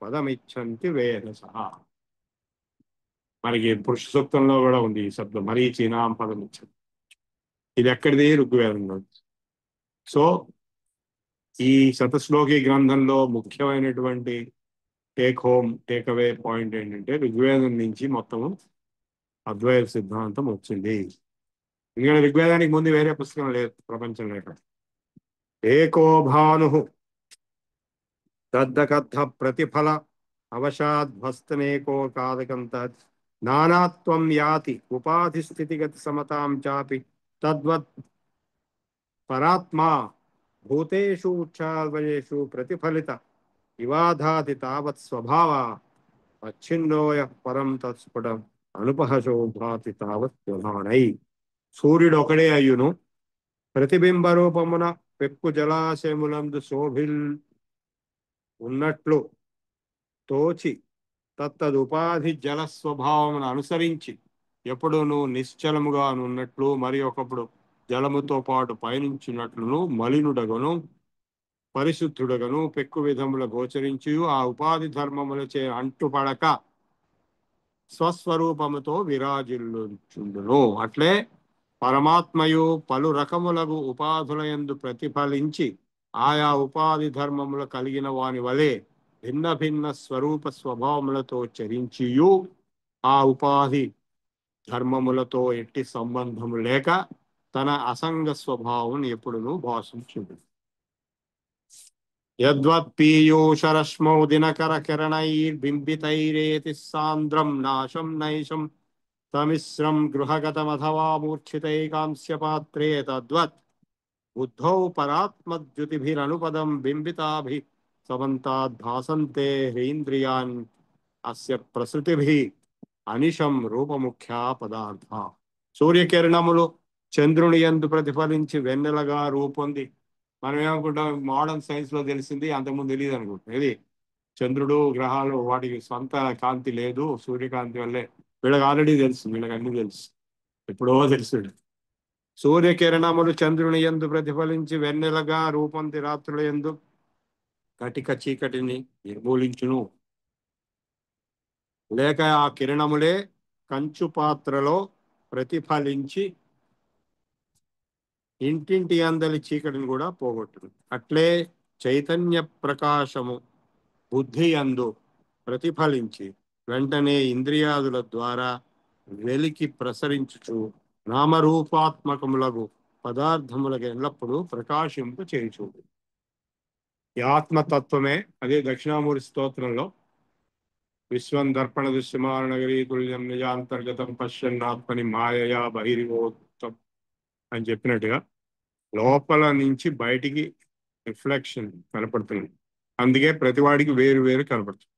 పదమిచ్చంతి వేదసః. మనకి పురుష సూక్తంలో కూడా ఉంది ఈ శబ్దం, మరీచీనాం పదమిచ్చంతి. ఇది ఎక్కడిది? ఋగ్వేదంలో. సో ఈ శతశ్లోకి గ్రంథంలో ముఖ్యమైనటువంటి టేక్ అవే పాయింట్ ఏంటంటే, ఋగ్వేదం నుంచి మొత్తము అద్వైత సిద్ధాంతం వచ్చింది. ఎందుకంటే ఋగ్వేదానికి ముందు వేరే పుస్తకం లేదు ప్రపంచం లేక. ఏకో భాను తద్దకద్ధ ప్రతిఫల అవశాద్భస్తమేకో కాదకంత నానాత్వం యాతి ఉపాధి స్థితిగతి సమతాం చాపి తద్వత్ పరాత్మా భూతేషు ఉచ్ఛావయేషు ప్రతిఫలిత వివాధాది తావత్ స్వభావ అచ్ఛిన్నోయ పరం తత్స్ఫుటం అనుపహశో భాతి తావత్ ప్రధానై. సూర్యుడు ఒకడే అయ్యును ప్రతిబింబ రూపమున పెక్కు జలాశయములందు శోభిల్ ఉన్నట్లు తోచి తత్తదుపాధి జల స్వభావమును అనుసరించి ఎప్పుడును నిశ్చలముగా నున్నట్లు మరి ఒకప్పుడు జలముతో పాటు పయనించినట్లును మలినుడగను పరిశుద్ధుడగను పెక్కు విధముల గోచరించి ఆ ఉపాధి ధర్మములచే అంటుపడక స్వస్వరూపముతో విరాజిల్లుచుండును. అట్లే పరమాత్మయు పలు రకములగు ఉపాధులయందు ప్రతిఫలించి ఆయా ఉపాధి ధర్మములు కలిగిన వాని వలె భిన్న భిన్న స్వరూప స్వభావములతో చరించియు ఆ ఉపాధి ధర్మములతో ఎట్టి సంబంధము లేక తన అసంగ స్వభావం ఎప్పుడునూ భాషించుడు. యద్వత్పీయూషరశ్మౌ దినకర కిరణైర్బింబితైరేతి సాంద్రం నాశం నైషం తమిశ్రం గృహగతమథవా మూర్ఛితైకాంస్య పాత్రే తద్వత్ బుద్ధౌ పరాత్మద్యుతిభిరనుపదం బింబితాభి సమంతాద్భాసంతే హ్రీంద్రియాన్ అస్య ప్రసృతిభి అనిశం రూపముఖ్యా పదార్థ. సూర్యకిరణములు చంద్రుని యందు ప్రతిఫలించి వెన్నెలగా రూపొంది, మనం ఏమనుకుంటాం మోడర్న్ సైన్స్ లో తెలిసింది, అంతకుముందు తెలియదు అనుకుంటాం. ఇది చంద్రుడు గ్రహాలు వాటికి సొంత కాంతి లేదు, సూర్యకాంతి వల్లే. వీళ్ళకి ఆల్రెడీ తెలుసు, వీళ్ళకి అన్ని తెలుసు, ఎప్పుడో తెలుసు. సూర్యకిరణములు చంద్రుని యందు ప్రతిఫలించి వెన్నెలగా రూపొంది రాత్రుల యందు కటిక చీకటిని నిర్మూలించును. లేక ఆ కిరణములే కంచు పాత్రలో ప్రతిఫలించి ఇంటింటి అందలి చీకటిని కూడా పోగొట్టును. అట్లే చైతన్య ప్రకాశము బుద్ధి యందు ప్రతిఫలించి వెంటనే ఇంద్రియాదుల ద్వారా వెలికి ప్రసరించుచు నామరూపాత్మకములకు పదార్థములకు ఎల్లప్పుడూ ప్రకాశింపు చేయుచు. ఈ ఆత్మతత్వమే, అదే దక్షిణామూర్తి స్తోత్రంలో విశ్వం దర్పణ దృశ్యమానగరీ తుల్యం నిజాంతర్గతం పశ్యన్నాత్మని మాయయా బహిర్గోత్తం అని చెప్పినట్టుగా లోపల నుంచి బయటికి రిఫ్లెక్షన్ కనపడుతుంది. అందుకే ప్రతివాడికి వేరు వేరు కనపడుతుంది.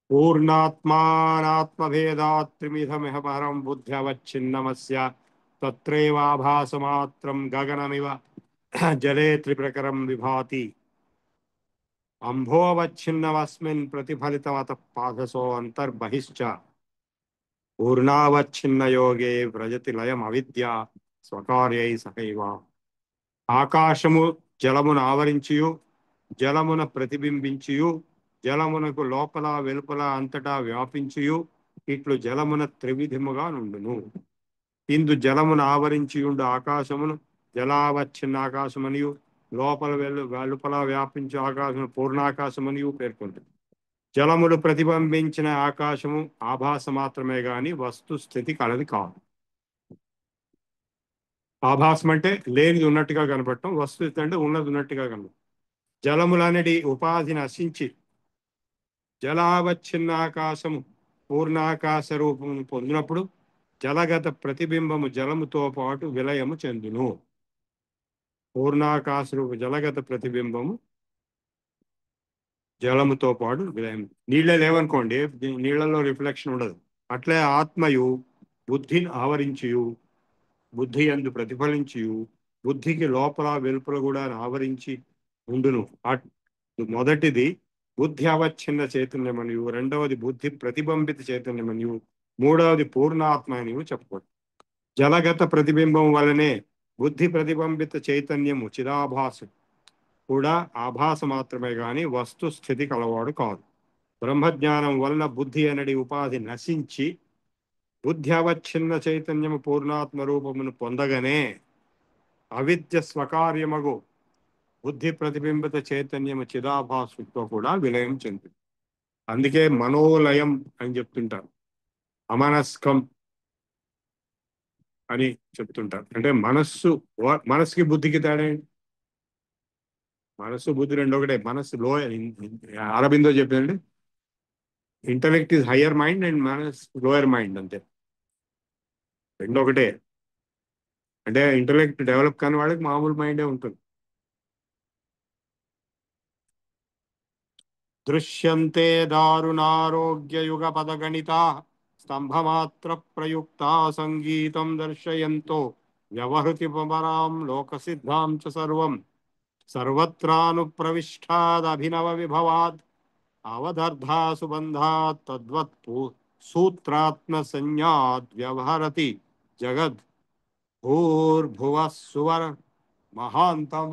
పూర్ణాత్మానాత్మభేదాత్ త్రిమిధమిహ పరం బుద్ధ్యవచ్ఛిన్నమస్య తత్రైవాభాసమాత్రం గగనమివ జలే త్రిప్రకరం విభాతి అంభోవచ్ఛిన్నమస్మిన్ ప్రతిఫలితమత పాదసో అంతర్బహిశ్చ పూర్ణావచ్ఛిన్న యోగే వ్రజతి లయం అవిద్య స్వకార్యై సహైవ. ఆకాశము జలమును ఆవరించియు జలమున ప్రతిబింబించియు జలమునకు లోపల వెలుపల అంతటా వ్యాపించియు ఇట్లు జలమున త్రివిధముగా నుండును. ఇందు జలమును ఆవరించియుండు ఆకాశమును జలావచ్ఛిన్న ఆకాశమనియు లోపల వెలుపల వ్యాపించే ఆకాశము పూర్ణాకాశమనియు పేర్కొంటుంది. జలములు ప్రతిబింబించిన ఆకాశము ఆభాస మాత్రమే గాని వస్తు స్థితి కలది కాదు. ఆభాసం అంటే లేనిది ఉన్నట్టుగా కనపడటం, వస్తుస్థితి అంటే ఉన్నది ఉన్నట్టుగా కనపడటం. జలములనేటి ఉపాధి నశించి జలావచ్ఛిన్న ఆకాశము పూర్ణాకాశ రూపము పొందినప్పుడు జలగత ప్రతిబింబము జలముతో పాటు విలయము చెందును. పూర్ణాకాశ రూప జలగత ప్రతిబింబము జలముతో పాటు విలయం. నీళ్ళే లేవనుకోండి, నీళ్లలో రిఫ్లెక్షన్ ఉండదు. అట్లే ఆత్మయు బుద్ధిని ఆవరించియు బుద్ధి యందు ప్రతిఫలించియు బుద్ధికి లోపల వెలుపల కూడా ఆవరించి ఉండును. మొదటిది బుద్ధి అవచ్ఛిన్న చైతన్యమనియు, రెండవది బుద్ధి ప్రతిబింబిత చైతన్యమనియు, మూడవది పూర్ణాత్మ అనియు చెప్పవచ్చు. జలగత ప్రతిబింబం వలనే బుద్ధి ప్రతిబింబిత చైతన్యము చిదాభాసు కూడా ఆభాస మాత్రమే గాని వస్తు స్థితి కలవాడు కాదు. బ్రహ్మజ్ఞానం వలన బుద్ధి అనడి ఉపాధి నశించి బుద్ధి అవచ్ఛిన్న చైతన్యము పూర్ణాత్మ రూపమును పొందగనే అవిద్య స్వకార్యమగు బుద్ధి ప్రతిబింబిత చైతన్యము చిదాభాసుతో కూడా విలయం చెందుతుంది. అందుకే మనోలయం అని చెప్తుంటారు, అమనస్కం అని చెప్తుంటారు. అంటే మనస్సుకి బుద్ధికి తేడా ఏంటి? మనస్సు బుద్ధి రెండు ఒకటే. మనస్సు అరబిందో చెప్పిందండి, intellect is higher mind and manas lower mind, అంతే, రెండు ఒకటే. అంటే ఇంటలెక్ట్ డెవలప్ కాని వాళ్ళకి మామూలు మైండే ఉంటుంది. దృశ్యంతే దారుణారోగ్యయుగ పదగణిత స్తంభమాత్ర ప్రయుక్త సంగీతం దర్శయంతో వ్యవహృతి పరాం లోకసిద్ధాం చ సర్వం సర్వత్రానుప్రవిష్టాదభినవ విభవాద్ అవదర్ధా సుబంధాత్ తద్వత్ సూత్రాత్మ సంజ్ఞాద్ వ్యవహరతి జగద్ భూర్భువ సువర్ మహాంతం.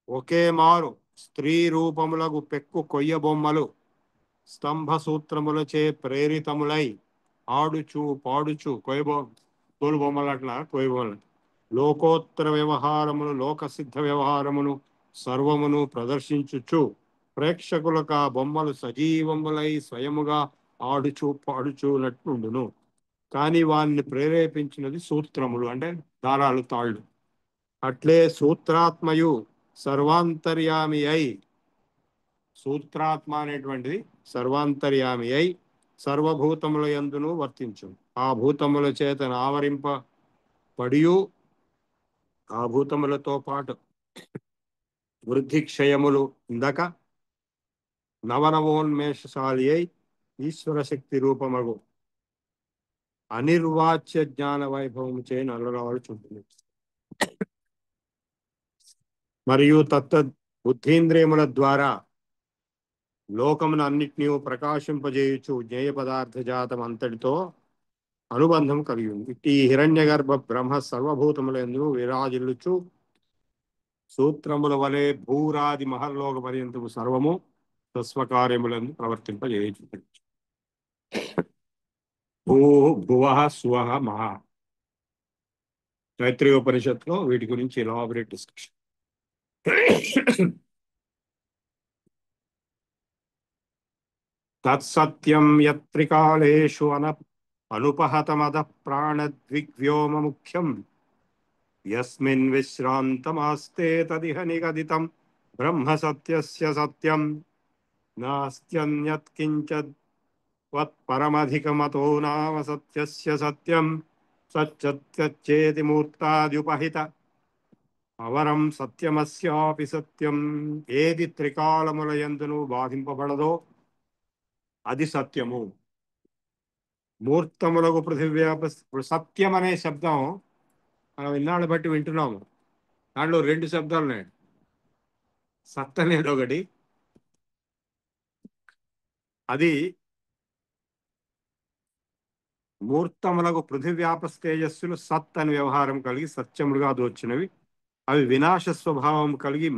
ఒకే మారు స్త్రీ రూపములకు పెక్కు కొయ్య బొమ్మలు స్తంభ సూత్రములచే ప్రేరితములై ఆడుచు పాడుచు తోలు బొమ్మలు, అట్లా కొయ్య బొమ్మలు లోకోత్తర వ్యవహారమును లోకసిద్ధ వ్యవహారమును సర్వమును ప్రదర్శించుచు ప్రేక్షకులకు ఆ బొమ్మలు సజీవములై స్వయముగా ఆడుచు పాడుచున్నట్లుండును. కానీ వారిని ప్రేరేపించినది సూత్రములు అంటే దారాలు తాళ్ళు. అట్లే సూత్రాత్మయు సర్వాంతర్యామి అయి, సూత్రాత్మ అనేటువంటిది సర్వాంతర్యామి అయి సర్వభూతముల యందును వర్తించు. ఆ భూతముల చేత ఆవరింపబడియు ఆ భూతములతో పాటు వృద్ధి క్షయములు ఇందక నవనవోన్మేషశాలి అయి ఈశ్వర శక్తి రూపమగు అనిర్వాచ్య జ్ఞాన వైభవము చే నల్లరాడుచుంటుంది. మరియు తత్త బుద్ధీంద్రియముల ద్వారా లోకమును అన్నిటినీ ప్రకాశింపజేయుచు జ్ఞేయ పదార్థ జాతం అంతటితో అనుబంధం కలిగి ఉంది. ఇట్టి హిరణ్య గర్భ బ్రహ్మ సర్వభూతములందు విరాజిల్లుచు సూత్రముల వలె భూరాది మహర్లోక పర్యంతము సర్వము తస్వకార్యములను ప్రవర్తింపజేయచ్చు. భూ భువ స్వ మహా తైత్రీయోపనిషత్తులో వీటి గురించి ఎలాబరేట్ డిస్కషన్. తత్సత్యం యత్రికాలేషు అనుపహతమద ప్రాణద్విగ్వ్యోమ ముఖ్యం యస్మిన్ విశ్రాంతమాస్తే తదిహ నిగదితం బ్రహ్మ సత్యస్య సత్యం నాస్త్యన్యత్కించద్ వత్పరమధికమతో నామ సత్యస్య సత్యం సత్యేతి మూర్తాద్యుపహిత అవరం సత్యమస్యాపి సత్యం. ఏది త్రికాలముల యందును బాధింపబడదో అది సత్యము. మూర్తములకు పృథివ్యాప సత్యం అనే శబ్దం మనం ఇన్నాళ్ళు బట్టి వింటున్నాము. దాంట్లో రెండు శబ్దాలు ఉన్నాయి. సత్ అనేది ఒకటి, అది మూర్తములకు పృథివ్యాప తేజస్సులు సత్ అని వ్యవహారం కలిగి సత్యములుగా దోచినవి. అవి వినాశ స్వభావం కలిగి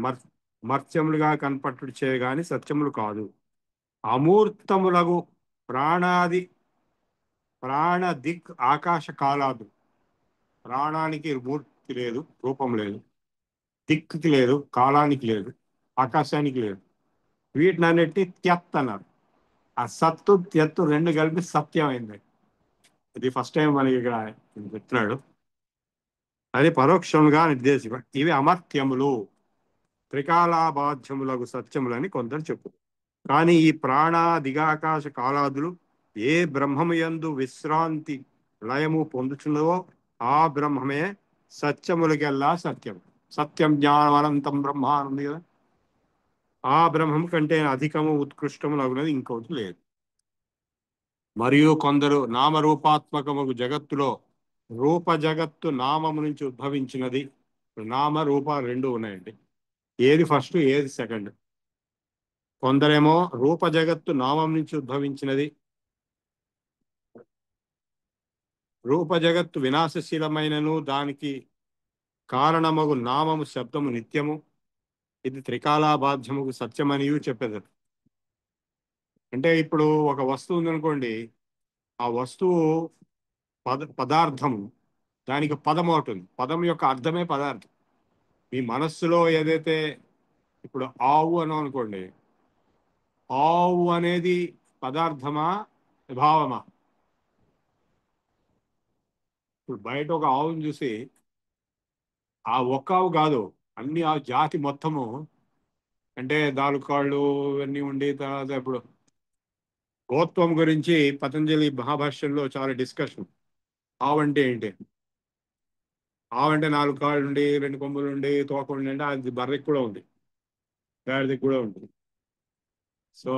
మర్త్యములుగా కనపట్టుడు చేయగాని సత్యములు కాదు. అమూర్తములకు ప్రాణ దిక్ ఆకాశ కాలాదు. ప్రాణానికి మూర్తి లేదు, రూపం లేదు, దిక్కుకి లేదు, కాలానికి లేదు, ఆకాశానికి లేదు. వీటిని అన్నిటి త్యత్ అన్నారు. ఆ సత్తు త్యత్తు రెండు కలిపి సత్యం అయింది. ఇది ఫస్ట్ టైం మనకి ఇక్కడ చెప్తున్నాడు. అది పరోక్షంగా నిర్దేశించ. ఇవి అమర్త్యములు, త్రికాలాబాధ్యములకు సత్యములని కొందరు చెప్పు. కానీ ఈ ప్రాణ దిగాకాశ కాలాదులు ఏ బ్రహ్మము యందు విశ్రాంతి లయము పొందుచున్నదో ఆ బ్రహ్మమే సత్యములకెల్లా సత్యం. సత్యం జ్ఞానం అనంతం బ్రహ్మ ఉంది కదా. ఆ బ్రహ్మం కంటే అధికము ఉత్కృష్టము లగునది ఇంకోటి లేదు. మరియు కొందరు నామరూపాత్మకము జగత్తులో రూప జగత్తు నామము నుంచి ఉద్భవించినది. నామ రూప రెండు ఉన్నాయండి. ఏది ఫస్ట్ ఏది సెకండ్? కొందరేమో రూప జగత్తు నామం నుంచి ఉద్భవించినది, రూప జగత్తు వినాశశీలమైనను దానికి కారణమగు నామము శబ్దము నిత్యము, ఇది త్రికాలాబాధ్యముకు సత్యమనియు చెప్పేది. అంటే ఇప్పుడు ఒక వస్తువు ఉందనుకోండి, ఆ వస్తువు పదార్థము, దానికి పదం అవుతుంది. పదం యొక్క అర్థమే పదార్థం. మీ మనస్సులో ఏదైతే ఇప్పుడు ఆవు అని అనుకోండి, ఆవు అనేది పదార్థమా భావమా? ఇప్పుడు బయట ఒక ఆవును చూసి ఆ ఒక్క ఆవు కాదు, అన్ని ఆ జాతి మొత్తము, అంటే నాలుగు కాళ్ళు ఇవన్నీ ఉండి తర్వాత ఇప్పుడు గోత్వం గురించి పతంజలి మహాభాష్యంలో చాలా డిస్కషన్. ఆవు అంటే ఏంటి? ఆవు అంటే నాలుగు కాళ్ళు ఉండి రెండు కొమ్ములు ఉండి తోక ఉండి అంటే అది బర్రెకి కూడా ఉంది, గాడిదకి కూడా ఉంటుంది. సో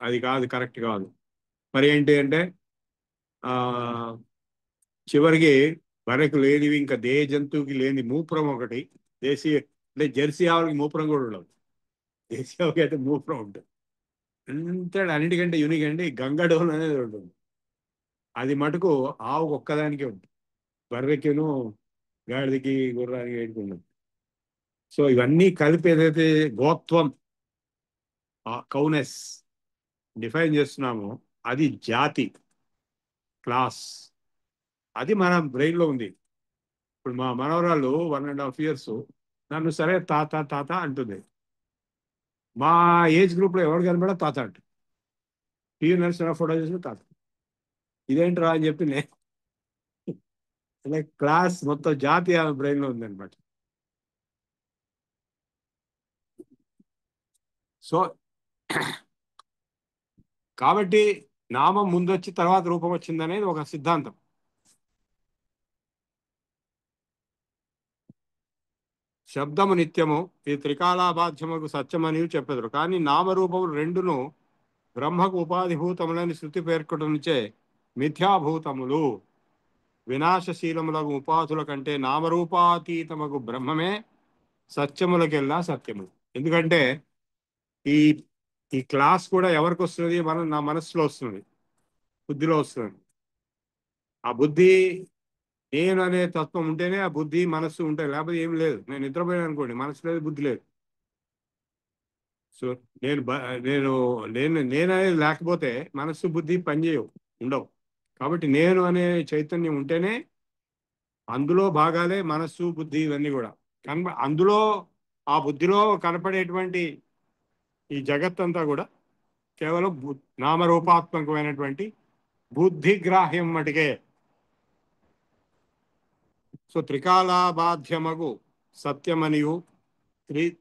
అది కాదు, కరెక్ట్ కాదు. మరి ఏంటి అంటే ఆ చివరికి బర్రెకు లేనివి ఇంకా జంతువుకి లేని మూపురం ఒకటి, దేశీయ అంటే జెర్సీ ఆవులకి మూపురం కూడా ఉండదు. దేశీ ఆవుకి అయితే మూపురం ఉంటుంది. అంతే, అన్నిటికంటే యూనిక్ అండి గంగడోల్ అనేది ఉంటుంది. అది మటుకు ఆవుకు ఒక్కదానికే ఉంటుంది, బర్రెకిను గాడిదకి గుర్రానికి వేడుకున్నది. సో ఇవన్నీ కలిపి ఏదైతే గోత్వం కౌనెస్ డిఫైన్ చేస్తున్నామో అది జాతి, క్లాస్, అది మన బ్రెయిన్లో ఉంది. ఇప్పుడు మా మనవరాలు 1.5 years నన్ను సరే తాత తాత అంటుంది. మా ఏజ్ గ్రూప్లో ఎవరు కనబడా తాత అంటు. టీవీ నడిచిన ఫోటో చూసిన తాత. ఇదేంట్రా అని చెప్పి క్లాస్ మొత్తం జాతీయ బ్రెయిన్లో ఉందన్నమాట. సో కాబట్టి నామం ముందొచ్చి తర్వాత రూపం వచ్చిందనేది ఒక సిద్ధాంతం. శబ్దము నిత్యము ఈ త్రికాలాబాధ్యముకు సత్యమని చెప్పెదరు. కానీ నామరూపములు రెండును బ్రహ్మకు ఉపాధిభూతములని శృతి పేర్కొనచే మిథ్యాభూతములు. వినాశశీలములకు ఉపాధుల కంటే నామరూపాతీతమకు బ్రహ్మమే సత్యములకెల్లా సత్యము. ఎందుకంటే ఈ ఈ క్లాస్ కూడా ఎవరికి వస్తుంది? నా మనస్సులో వస్తుంది, బుద్ధిలో వస్తుంది. ఆ బుద్ధి నేను అనే తత్వం ఉంటేనే ఆ బుద్ధి మనస్సు ఉంటాయి, లేకపోతే ఏం లేదు. నేను నిద్రపోయాను అనుకోండి, మనసు లేదు, బుద్ధి లేదు. సో నేను నేను నేను నేననేది లేకపోతే మనస్సు బుద్ధి పనిచేయవు, ఉండవు. కాబట్టి నేను అనే చైతన్యం ఉంటేనే అందులో భాగాలే మనస్సు బుద్ధి ఇవన్నీ కూడా అందులో ఆ బుద్ధిలో కనపడేటువంటి ఈ జగత్తంతా కూడా కేవలం నామరూపాత్మకమైనటువంటి బుద్ధిగ్రాహ్యం మటుకే. సో త్రికాలాబాధ్యమగు సత్యమనియు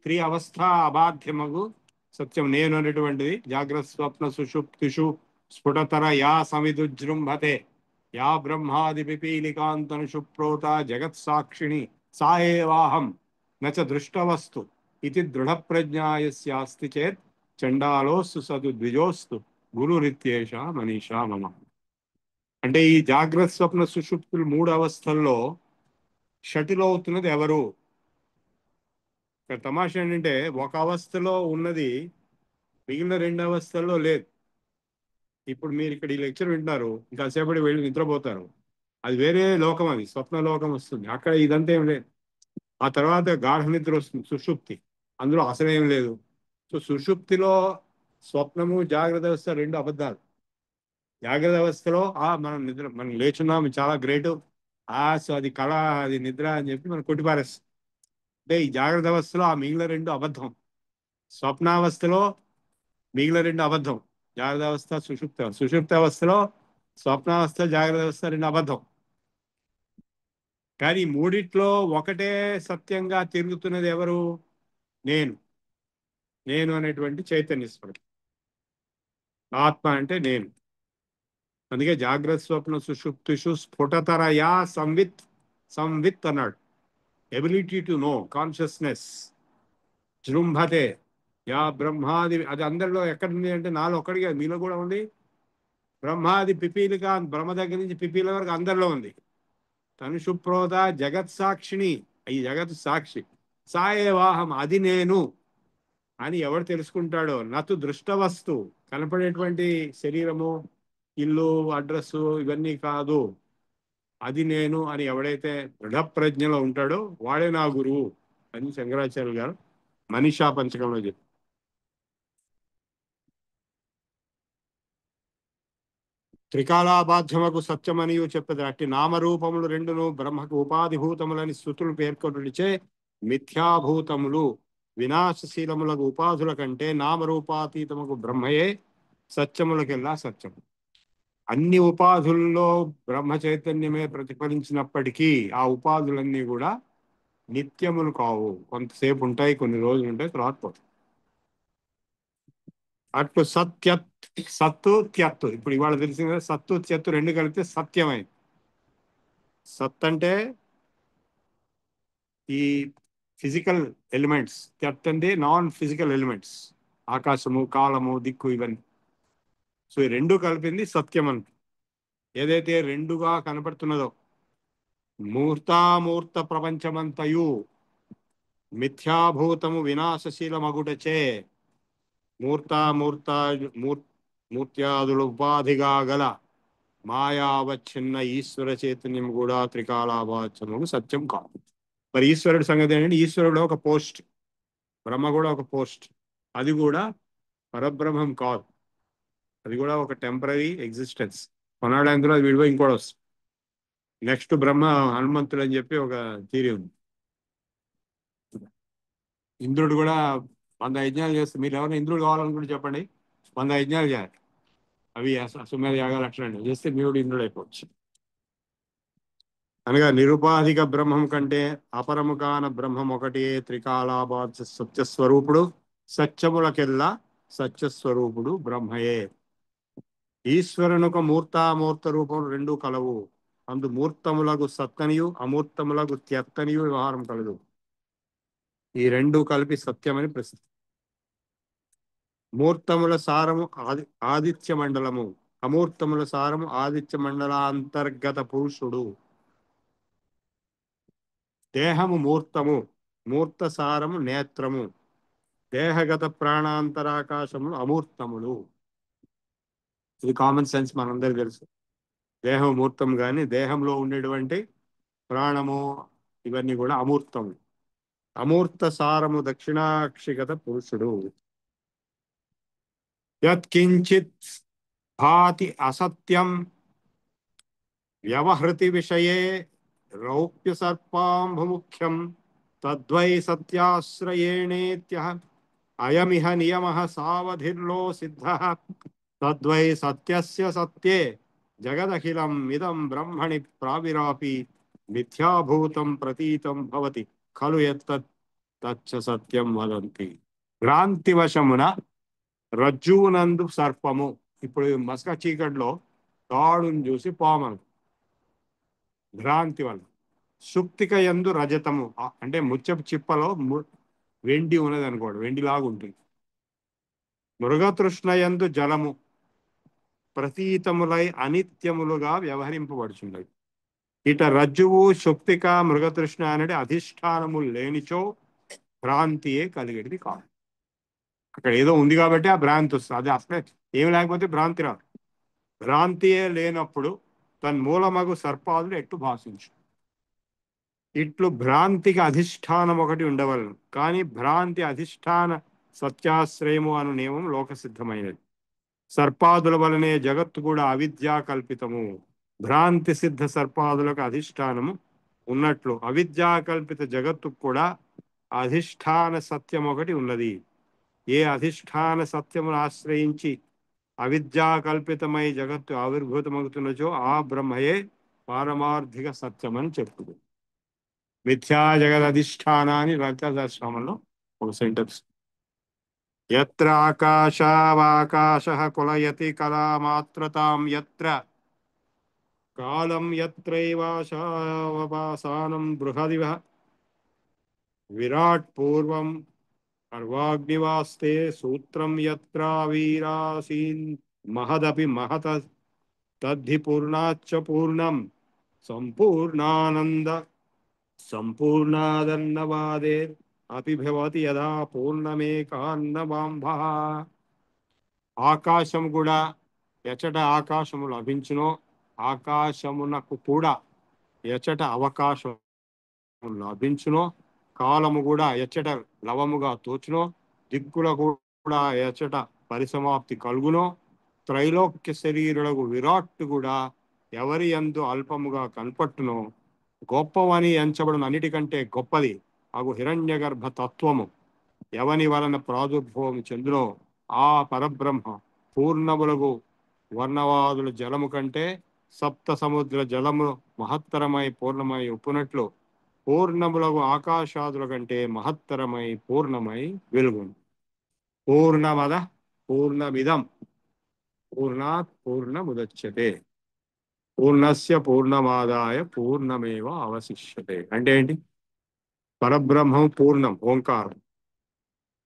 త్రి అవస్థ అబాధ్యమగు సత్యం నేను అనేటువంటిది జాగ్రత్త స్వప్న సుషుప్తిషు స్ఫుటతర యా సమిదుజృంభతే యా బ్రహ్మాది పిపీలికాంతను శుప్రోత జగత్ సాక్షిణి సాయేవాహం నచ దృష్టవస్తు ఇది దృఢ ప్రజ్ఞాయస్యాస్తి చేత్ చండాలోస్తు సదు ద్విజోస్తు గురురిత్యేష మనీషా మమ. అంటే ఈ జాగ్రత్త స్వప్న సుషుప్తులు 3 అవస్థల్లో షటిలో అవుతున్నది ఎవరు? తమాషా ఏంటంటే ఒక అవస్థలో ఉన్నది మిగిలిన 2 అవస్థల్లో లేదు. ఇప్పుడు మీరు ఇక్కడ ఈ లెక్చర్ వింటున్నారు, ఇంకా సేపటి వెళ్ళి నిద్రపోతారు, అది వేరే లోకం, అది స్వప్న లోకం వస్తుంది. అక్కడ ఇదంతా ఏం లేదు. ఆ తర్వాత గాఢ నిద్ర వస్తుంది, సుషుప్తి, అందులో అసలేం లేదు. సో సుషుప్తిలో స్వప్నము జాగ్రత్త అవస్థ 2 అబద్ధాలు. జాగ్రత్త అవస్థలో మనం లేచున్నాం, చాలా గ్రేటు, సో అది కళ, అది నిద్ర అని చెప్పి మనం కొట్టిపారేస్తాం. అంటే ఈ జాగ్రత్త అవస్థలో ఆ మిగిలిన 2 అబద్ధం. స్వప్నావస్థలో మిగిలిన 2 అబద్ధం. జాగ్రత్త అవస్థ, సుషుప్త అవస్థలో స్వప్నావస్థ, జాగ్రత్త అవస్థ 2 అబద్ధం. కానీ మూడిట్లో ఒకటే సత్యంగా తిరుగుతున్నది ఎవరు? నేను. నేను అనేటువంటి చైతన్య స్వరూపం. ఆత్మ అంటే నేను. అందుకే జాగ్రత్త స్వప్న సుషుప్తిషు స్ఫుటతరయా సంవిత్ అన్నాడు. Ability to know, consciousness. జృంభతే యా బ్రహ్మాది, అది అందరిలో ఎక్కడుంది అంటే నాలో ఒక్కడిగా, మీలో కూడా ఉంది. బ్రహ్మాది పిపీలిక, బ్రహ్మ దగ్గర నుంచి పిపీల వరకు అందరిలో ఉంది. తను శుప్రోత జగత్ సాక్షిని, ఈ జగత్ సాక్షి. సాయేవాహం, అది నేను అని ఎవడు తెలుసుకుంటాడో, నతు దృష్టవస్తు, కనపడేటువంటి శరీరము, ఇల్లు, అడ్రస్సు ఇవన్నీ కాదు, అది నేను అని ఎవడైతే దృఢ ప్రజ్ఞలో ఉంటాడో వాడే నా గురువు అని శంకరాచార్యులు గారు మనీషా పంచకంలో చెప్పారు. త్రికాలాబాధ్యమకు సత్యమనియు చెప్పదు. అట్టి నామరూపములు రెండును బ్రహ్మకు ఉపాధిభూతములని స్థుతులు పేర్కొనిచే మిథ్యాభూతములు. వినాశశీలములకు ఉపాధుల కంటే నామరూపాతీతముకు బ్రహ్మయే సత్యములకెల్లా సత్యం. అన్ని ఉపాధుల్లో బ్రహ్మ చైతన్యమే ప్రతిఫలించినప్పటికీ ఆ ఉపాధులన్నీ కూడా నిత్యములు కావు. కొంతసేపు ఉంటాయి, కొన్ని రోజులు ఉంటాయి, తర్వాత పోతాయి. అట్లు సత్తు త్యత్తు. ఇప్పుడు ఇవాళ తెలిసింది కదా, సత్తు త్యత్తు 2 కలిపితే సత్యమైంది. సత్ అంటే ఈ ఫిజికల్ ఎలిమెంట్స్, త్యత్ అంటే నాన్ ఫిజికల్ ఎలిమెంట్స్, ఆకాశము, కాలము, దిక్కు ఇవన్నీ. సో ఈ 2 కలిపింది సత్యం అని. ఏదైతే 2గా కనపడుతున్నదో మూర్తామూర్త ప్రపంచమంతయు మిథ్యాభూతము వినాశశీలమగుటచే మూర్తామూర్త మూర్త్యాదులు ఉపాధిగా గల మాయావచ్ఛిన్న ఈశ్వర చైతన్యం కూడా త్రికాలావాచ్యము సత్యం కాదు. మరి ఈశ్వరుడి సంగతి ఏంటంటే, ఈశ్వరుడు ఒక పోస్ట్, బ్రహ్మ కూడా ఒక పోస్ట్. అది కూడా పరబ్రహ్మం కాదు, అది కూడా ఒక టెంపరీ ఎగ్జిస్టెన్స్. కొన్నాడు అందులో విడిపోయి ఇంకోటి వస్తుంది. నెక్స్ట్ బ్రహ్మ హనుమంతుడు అని చెప్పి ఒక థీరీ ఉంది. ఇంద్రుడు కూడా 100 యజ్ఞాలు చేస్తే, మీరు ఎవరైనా ఇంద్రుడు కావాలనుకుంటే చెప్పండి, 100 యజ్ఞాలు చేయాలి. అవి అశ్వమేధ యాగాలు అట్లా చేస్తే మీరు ఇంద్రుడు అయిపోవచ్చు. అనగా నిరుపాధిక బ్రహ్మం కంటే అపరము కాన బ్రహ్మం ఒకటి త్రికాలాబాద్ సత్యస్వరూపుడు, సత్యములకెల్లా సత్యస్వరూపుడు బ్రహ్మయే. ఈశ్వరునొక మూర్తామూర్త రూపం రెండు కలవు, అందు మూర్తములకు సత్తనియు అమూర్తములకు త్యత్తనియు వ్యవహారం కలదు. ఈ రెండు కలిపి సత్యమని ప్రసిద్ధి. మూర్తముల సారము ఆదిత్య మండలము, అమూర్తముల సారము ఆదిత్య మండలాంతర్గత పురుషుడు. దేహము మూర్తము, మూర్త సారము నేత్రము, దేహగత ప్రాణాంతరాకాశములు అమూర్తములు. ఇది కామన్ సెన్స్, మనందరికీ తెలుసు. దేహం మూర్తం కానీ దేహంలో ఉండేటువంటి ప్రాణము ఇవన్నీ కూడా అమూర్తము. అమూర్త సారము దక్షిణాక్షిగత పురుషుడు. యత్కించిత్ భాతి అసత్యం వ్యవహృతి విషయే రౌప్య సర్పాంబుముఖ్యం తద్వై సత్యాశ్రయేణేత్యః అయమిహ నియమః సావధిర్లో సిద్ధః తద్వై సత్యస్య సత్యే జగదఖిలం ఇదం బ్రహ్మణి ప్రావిరాపి మిథ్యాభూతం ప్రతీతం భవతి ఖలు యత్తత్ తచ్చ సత్యం వదంతి. భ్రాంతివశమున రజ్జువునందు సర్పము. ఇప్పుడు మసక చీకట్లో తాడును చూసి పాము, భ్రాంతి వల్ల. సుక్తిక యందు రజతము, అంటే ముచ్చపు చిప్పలో వెండి ఉన్నది అనుకోండి, వెండిలాగా ఉంటుంది. మృగతృష్ణ యందు జలము, ప్రతీతములై అనిత్యములుగా వ్యవహరింపబడుచున్నవి. ఇట రజ్జువు శుక్తిక మృగతృష్ణ అనేది అధిష్టానము లేనిచో భ్రాంతియే కలిగేది కాదు. అక్కడ ఏదో ఉంది కాబట్టి ఆ భ్రాంతి వస్తుంది, అది అసలే ఏమి లేకపోతే భ్రాంతి రాదు. భ్రాంతియే లేనప్పుడు తన్మూలమగు సర్పాదులు ఎట్టు భాషించు. ఇట్లు భ్రాంతికి అధిష్టానం ఒకటి ఉండవలను, కానీ భ్రాంతి అధిష్టాన సత్యాశ్రయము అను నియమం లోకసిద్ధమైనది. సర్పాదుల వలనే జగత్తు కూడా అవిద్యా కల్పితము. భ్రాంతి సిద్ధ సర్పాదులకు అధిష్టానము ఉన్నట్లు అవిద్యా కల్పిత జగత్తుకు కూడా అధిష్టాన సత్యం ఒకటి ఉన్నది. ఏ అధిష్టాన సత్యమును ఆశ్రయించి అవిద్యా కల్పితమై జగత్తు ఆవిర్భూతమవుతున్నచో ఆ బ్రహ్మయే పారమార్థిక సత్యమని చెప్తుంది. మిథ్యా జగదధిష్టానాన్ని రవితాశ్రమంలో ఒక సెంటెన్స్. యత్ర ఆకాశావాకాశః కులయతి కళామాత్రతాం యత్ర కాలం యత్రైవాశావసానం బృహదివ విరాట్ పూర్వం సర్వాగ్నివాస్తే సూత్రం యత్ర వీరాసీన్ మహదపి మహత తద్ధి పూర్ణాచ్చ పూర్ణం సంపూర్ణానంద సంపూర్ణాదన్నవాదే అపి భవతి యదా పూర్ణమేకాన్నవాంభః. ఆకాశం కూడా ఎచట ఆకాశము లభించునో, ఆకాశమునకు కూడా ఎచట అవకాశం లభించునో, కాలము కూడా ఎచ్చట లవముగా తోచునో, దిక్కుల కూడా ఎచ్చట పరిసమాప్తి కలుగునో, త్రైలోక్య శరీరులకు విరాట్టు కూడా ఎవరి యందు అల్పముగా కనపట్టునో, గొప్పవని ఎంచబడిన అన్నిటికంటే గొప్పది అగు హిరణ్య గర్భ తత్వము ఎవని వలన ప్రాదుర్భవం చెందునో ఆ పరబ్రహ్మ పూర్ణములకు వర్ణవాదుల జలము కంటే సప్త సముద్ర జలము మహత్తరమై పూర్ణమై ఉప్పునట్లు పూర్ణములకు ఆకాశాదుల కంటే మహత్తరమై పూర్ణమై వెలుగును. పూర్ణమద పూర్ణమిదం పూర్ణాత్ పూర్ణముదచ్యతే పూర్ణస్య పూర్ణమాదాయ పూర్ణమేవ అవశిష్యతే. అంటే ఏంటి? పరబ్రహ్మం పూర్ణం, ఓంకారం.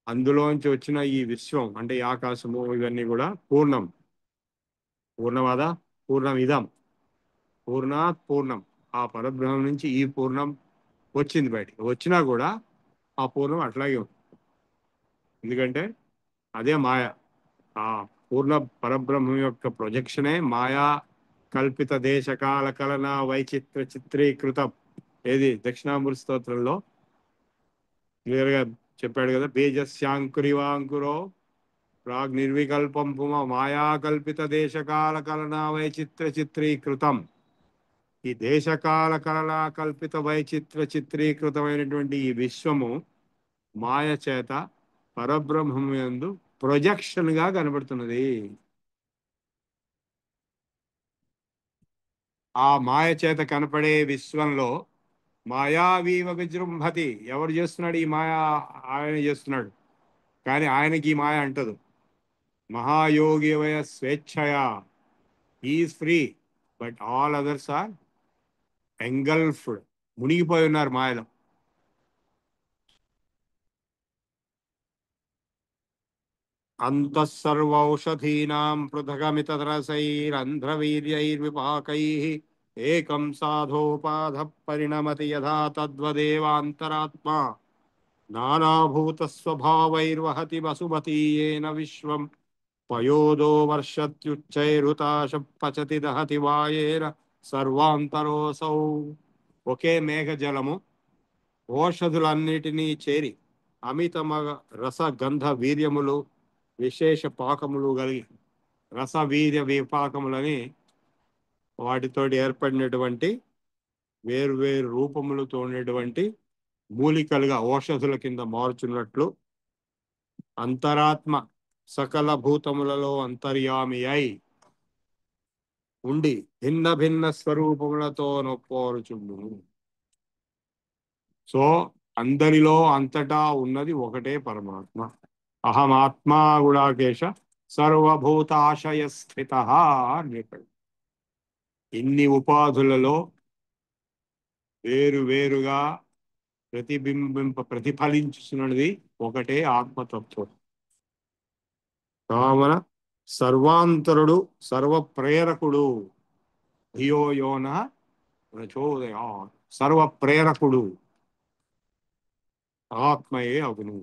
అందులోంచి వచ్చిన ఈ విశ్వం అంటే ఈ ఆకాశము ఇవన్నీ కూడా పూర్ణం. పూర్ణమాద పూర్ణమిదం పూర్ణాత్ పూర్ణం. ఆ పరబ్రహ్మం నుంచి ఈ పూర్ణం వచ్చింది, బయటికి వచ్చినా కూడా ఆ పూర్ణం అట్లాగే ఉంది. ఎందుకంటే అదే మాయ. ఆ పూర్ణ పరబ్రహ్మం యొక్క ప్రొజెక్షనే మాయా కల్పిత దేశకాల కలన వైచిత్ర చిత్రీకృతం. ఏది దక్షిణామూర్తి స్తోత్రంలో క్లియర్ గా చెప్పాడు కదా, బీజస్యాంకురివాంకురో ప్రాగ్ నిర్వికల్పం పుమ మాయా కల్పిత దేశకాల కలన వైచిత్ర చిత్రీకృతం. ఈ దేశకాల కలలా కల్పిత వైచిత్ర చిత్రీకృతమైనటువంటి ఈ విశ్వము మాయ చేత పరబ్రహ్మము యందు ప్రొజెక్షన్ గా కనబడుతున్నది. ఆ మాయ చేత కనపడే విశ్వంలో మాయావీవ విజృంభతి. ఎవరు చేస్తున్నాడు ఈ మాయ? ఆయన చేస్తున్నాడు. కానీ ఆయనకి ఈ మాయ అంటదు. మహాయోగి వయ స్వేచ్ఛయా is free, but all others are engulfed, మునిగిపోయి ఉన్నారు మాయలో. అంతఃసర్వౌషధీనాం పృథగమితరసైరంధ్రవీర్యైర్విపాకైః ఏకం సాధోపాధ పరిణమతి యథా తద్వదేవాంతరాత్మా నానాభూతస్వభావైర్వహతి వసుమతీయేన విశ్వం పయోదో వర్షత్యుచ్చైరుతాశ పచతి దహతి వాయేన సర్వాంతరోసౌ. ఒకే మేఘజలము ఓషధులన్నిటినీ చేరి అమితమగ రసగంధ వీర్యములు విశేష పాకములు కలిగి రసవీర్య విపాకములని వాటితోటి ఏర్పడినటువంటి వేరువేరు రూపములతో ఉండేటువంటి మూలికలుగా ఔషధుల కింద మారుచున్నట్లు అంతరాత్మ సకల భూతములలో అంతర్యామి అయి ఉండి భిన్న భిన్న స్వరూపములతో నొప్పోరుచుండును. సో అందరిలో అంతటా ఉన్నది ఒకటే పరమాత్మ. అహమాత్మా గుడాకేశ సర్వభూతాశయ స్థిత అని చెప్పాడు. ఇన్ని ఉపాధులలో వేరు వేరుగా ప్రతిఫలించుతున్నది ఒకటే ఆత్మతత్వం. కావున సర్వాంతరుడు సర్వ ప్రేరకుడు ధియో యోన ప్రచోదయా. సర్వ ప్రేరకుడు ఆత్మయే అగును.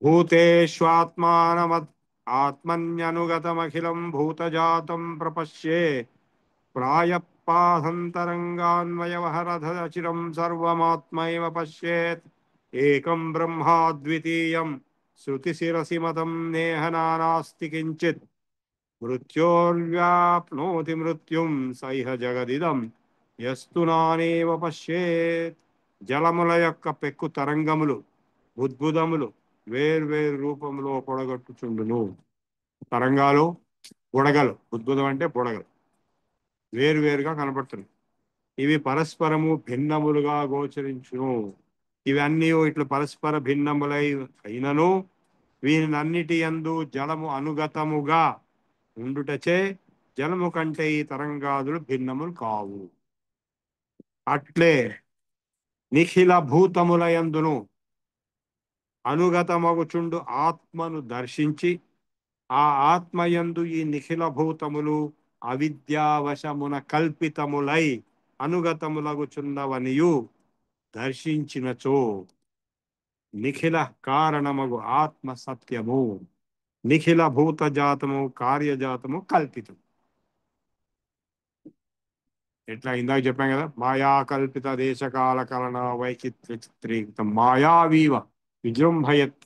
భూతేష్వాత్మానమత్ ఆత్మన్యనుగతమఖిలం భూతజాతం ప్రపశ్యే ప్రాయపాదంతరంగాన్వయవహరధచిరం సర్వమాత్మైవ పశ్యేత్ ఏకం బ్రహ్మాద్వితీయం శృతిశిరసి మతం నేహ నానాస్తి కించిత్ మృత్యోర్వ్యాప్నోతి మృత్యుం సైహ జగదిదం యస్తు నానేవ పశ్యేత్. జలముల యొక్క పెక్కు తరంగములు బుద్భుదములు వేర్వేరు రూపంలో పొడగొట్టుచుండును. తరంగాలు బుడగలు, బుద్భుదం అంటే బుడగలు వేరువేరుగా కనబడుతున్నాయి. ఇవి పరస్పరము భిన్నములుగా గోచరించును. ఇవన్నీ ఇట్లు పరస్పర భిన్నములై అయినను వీనన్నిటి యందు జలము అనుగతముగా ఉండుటచే జలము కంటే ఈ తరంగాదులు భిన్నములు కావు. అట్లే నిఖిల భూతముల యందును అనుగతమగుచుండు ఆత్మను దర్శించి ఆ ఆత్మయందు ఈ నిఖిల భూతములు అవిద్యావశమున కల్పితములై అనుగతములగుచున్నవనియు దర్శించినచో నిఖిల కారణమగు ఆత్మ సత్యము, నిఖిల భూత జాతము కార్యజాతము కల్పితం. ఎట్లా ఇందాక చెప్పాం కదా, మాయా కల్పిత దేశకాల కలన వైచిత్ర చిత్రీకృతం మాయావీవ విజృంభయత్.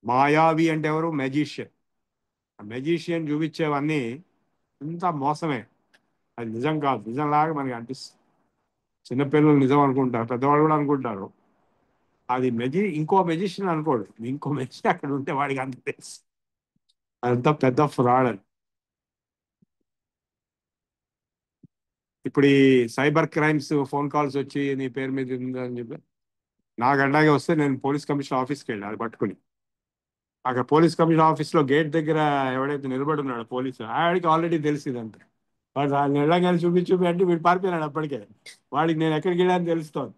మాయావి అంటే ఎవరు? మెజిషియన్. మెజిషియన్ చూపించేవన్నీ ఇంత మోసమే, అది నిజం కాదు. నిజంలాగా మనకి అనిపిస్తుంది. చిన్నపిల్లలు నిజం అనుకుంటారు, పెద్దవాళ్ళు కూడా అనుకుంటారు. అది ఇంకో మెజిషియన్ అనుకోడు. ఇంకో మెజిషియన్ అక్కడ ఉంటే వాడికి అంత తెలుసు అదంతా పెద్ద ఫ్రాడ్ అని. ఇప్పుడు ఈ సైబర్ క్రైమ్స్ ఫోన్ కాల్స్ వచ్చి నీ పేరు మీద ఉందని చెప్పి నా గంటగా వస్తే నేను పోలీస్ కమిషనర్ ఆఫీస్కి వెళ్ళి అది పట్టుకుని, అక్కడ పోలీస్ కమిషనర్ ఆఫీస్లో గేట్ దగ్గర ఎవడైతే నిలబడి ఉన్నాడో పోలీసు ఆడికి ఆల్రెడీ తెలిసిందంటే వాడు ఆయన వెళ్ళగానే చూపి అంటే వీడు పారిపోయినాడు అప్పటికే. వాడికి నేను ఎక్కడికి వెళ్ళాలని తెలుస్తోంది.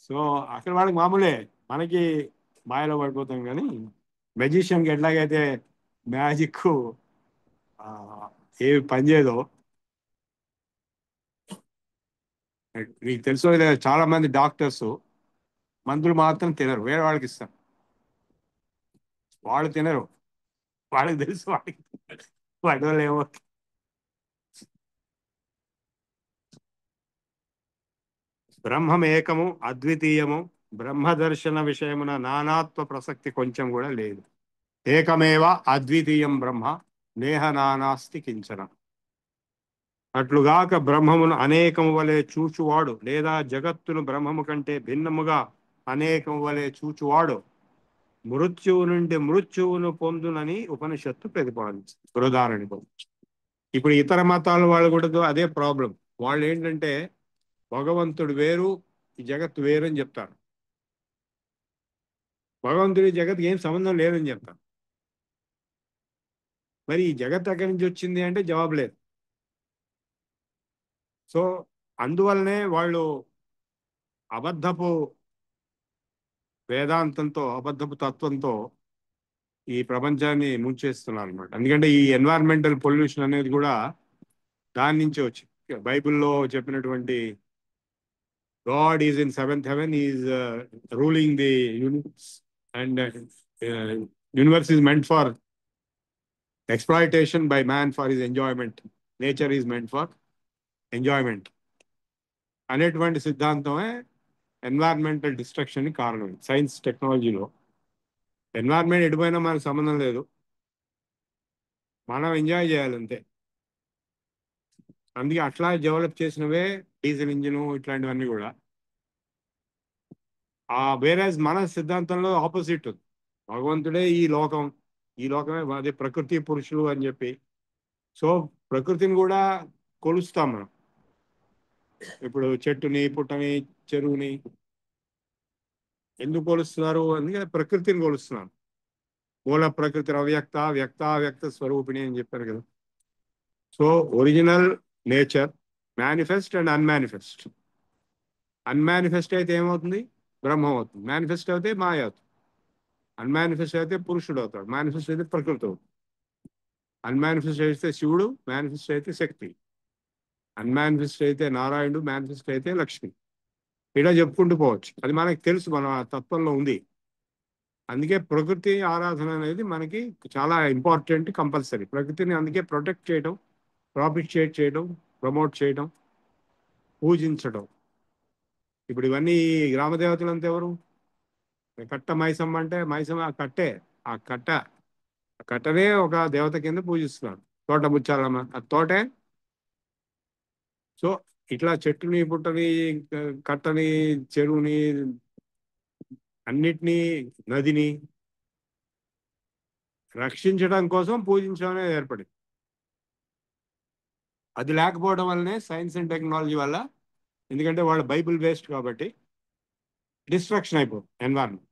సో అక్కడ వాడికి మామూలే, మనకి మాయలో పడిపోతాం. కానీ మెజిషియన్కి ఎట్లాగైతే మ్యాజిక్ ఏవి పనిచేయదో మీకు తెలుసో లేదా, చాలా మంది డాక్టర్స్ మందులు మాత్రం తినరు, వేరే వాళ్ళకి ఇస్తారు. వాళ్ళు తినరు, వాళ్ళకి తెలుసు వాడి వల్ల ఏమో. బ్రహ్మం ఏకము అద్వితీయము. బ్రహ్మ దర్శన విషయమున నానాత్వ ప్రసక్తి కొంచెం కూడా లేదు. ఏకమేవ అద్వితీయం బ్రహ్మ నేహ నానాస్తి కించన. అట్లుగాక బ్రహ్మమును అనేకము వలె చూచువాడు, లేదా జగత్తును బ్రహ్మము కంటే భిన్నముగా అనేకము వలె చూచువాడు మృత్యువు నుండి మృత్యువును పొందునని ఉపనిషత్తు ప్రతిపాదించింది. బృహదారణ్యకం. ఇప్పుడు ఇతర మతాల వాళ్ళు కూడా అదే ప్రాబ్లం. వాళ్ళు ఏంటంటే భగవంతుడు వేరు, ఈ జగత్తు వేరు అని చెప్తారు. భగవంతుడి జగత్తుకి ఏం సంబంధం లేదని చెప్తారు. మరి ఈ జగత్ ఎక్కడి నుంచి వచ్చింది అంటే జవాబు లేదు. సో అందువల్లనే వాళ్ళు అబద్ధపు వేదాంతంతో, అబద్ధపు తత్వంతో ఈ ప్రపంచాన్ని ముంచేస్తున్నారు అనమాట. ఎందుకంటే ఈ ఎన్వైరన్మెంటల్ పొల్యూషన్ అనేది కూడా దాని నుంచే వచ్చింది. బైబిల్లో చెప్పినటువంటి God is in seventh heaven, is ruling the universe, and universe is meant for exploitation by man for his enjoyment. Nature is meant for enjoyment. అనేటువంటి సిద్ధాంతమే ఎన్వైరన్మెంటల్ డిస్ట్రక్షన్ కి కారణం. సైన్స్ టెక్నాలజీలో ఎన్వైరన్మెంట్ ఎటుపోయినా మనకు సంబంధం లేదు, మనం ఎంజాయ్ చేయాలి అంతే. అందుకే అట్లా డెవలప్ చేసినవే డీజిల్ ఇంజిన్ ఇట్లాంటివన్నీ కూడా. వేరే మన సిద్ధాంతంలో ఆపోజిట్ ఉంది. భగవంతుడే ఈ లోకం, ఈ లోకమే అదే ప్రకృతి పురుషులు అని చెప్పి. సో ప్రకృతిని కూడా కొలుస్తాం మనం. ఇప్పుడు చెట్టుని, పుట్టని, చెరువుని ఎందుకు కొలుస్తున్నారు? అందుకే ప్రకృతిని కొలుస్తున్నారు. మూల ప్రకృతి అవ్యక్త, వ్యక్త వ్యక్త స్వరూపిణి అని చెప్పారు కదా. So original nature, manifest and unmanifest. Unmanifest అయితే ఏమవుతుంది? బ్రహ్మం అవుతుంది. మేనిఫెస్ట్ అయితే మాయ అవుతుంది. అన్మానిఫెస్ట్ అయితే పురుషుడు అవుతాడు. మేనిఫెస్ట్ అయితే ప్రకృతి అవుతుంది. అన్మానిఫెస్ట్ అయితే శివుడు, మేనిఫెస్ట్ అయితే శక్తి. అన్మానిఫెస్ట్ అయితే నారాయణుడు, మేనిఫెస్ట్ అయితే లక్ష్మి. ఇలా చెప్పుకుంటూ పోవచ్చు. అది మనకి తెలుసు, మన తత్వంలో ఉంది. అందుకే ప్రకృతి ఆరాధన అనేది మనకి చాలా ఇంపార్టెంట్, కంపల్సరీ. ప్రకృతిని అందుకే ప్రొటెక్ట్ చేయడం, ప్రాపిషియేట్ చేయడం, ప్రమోట్ చేయడం, పూజించడం. ఇప్పుడు ఇవన్నీ గ్రామ దేవతలు అంతా ఎవరు? కట్ట మైసమ్మ అంటే మైసమ్మ ఆ కట్టే, ఆ కట్టనే ఒక దేవత కింద పూజిస్తున్నారు. తోట ముచ్చాలమ్మ ఆ తోటే. సో ఇట్లా చెట్టుని, పుట్టని, కట్టని, చెరువుని, అన్నిటినీ, నదిని రక్షించడం కోసం పూజించడం అనేది ఏర్పడింది. అది లేకపోవడం వల్లనే సైన్స్ అండ్ టెక్నాలజీ వల్ల, ఎందుకంటే వాళ్ళు బైబిల్ బేస్డ్ కాబట్టి డిస్ట్రక్షన్ అయిపోతుంది ఎన్వైరన్మెంట్.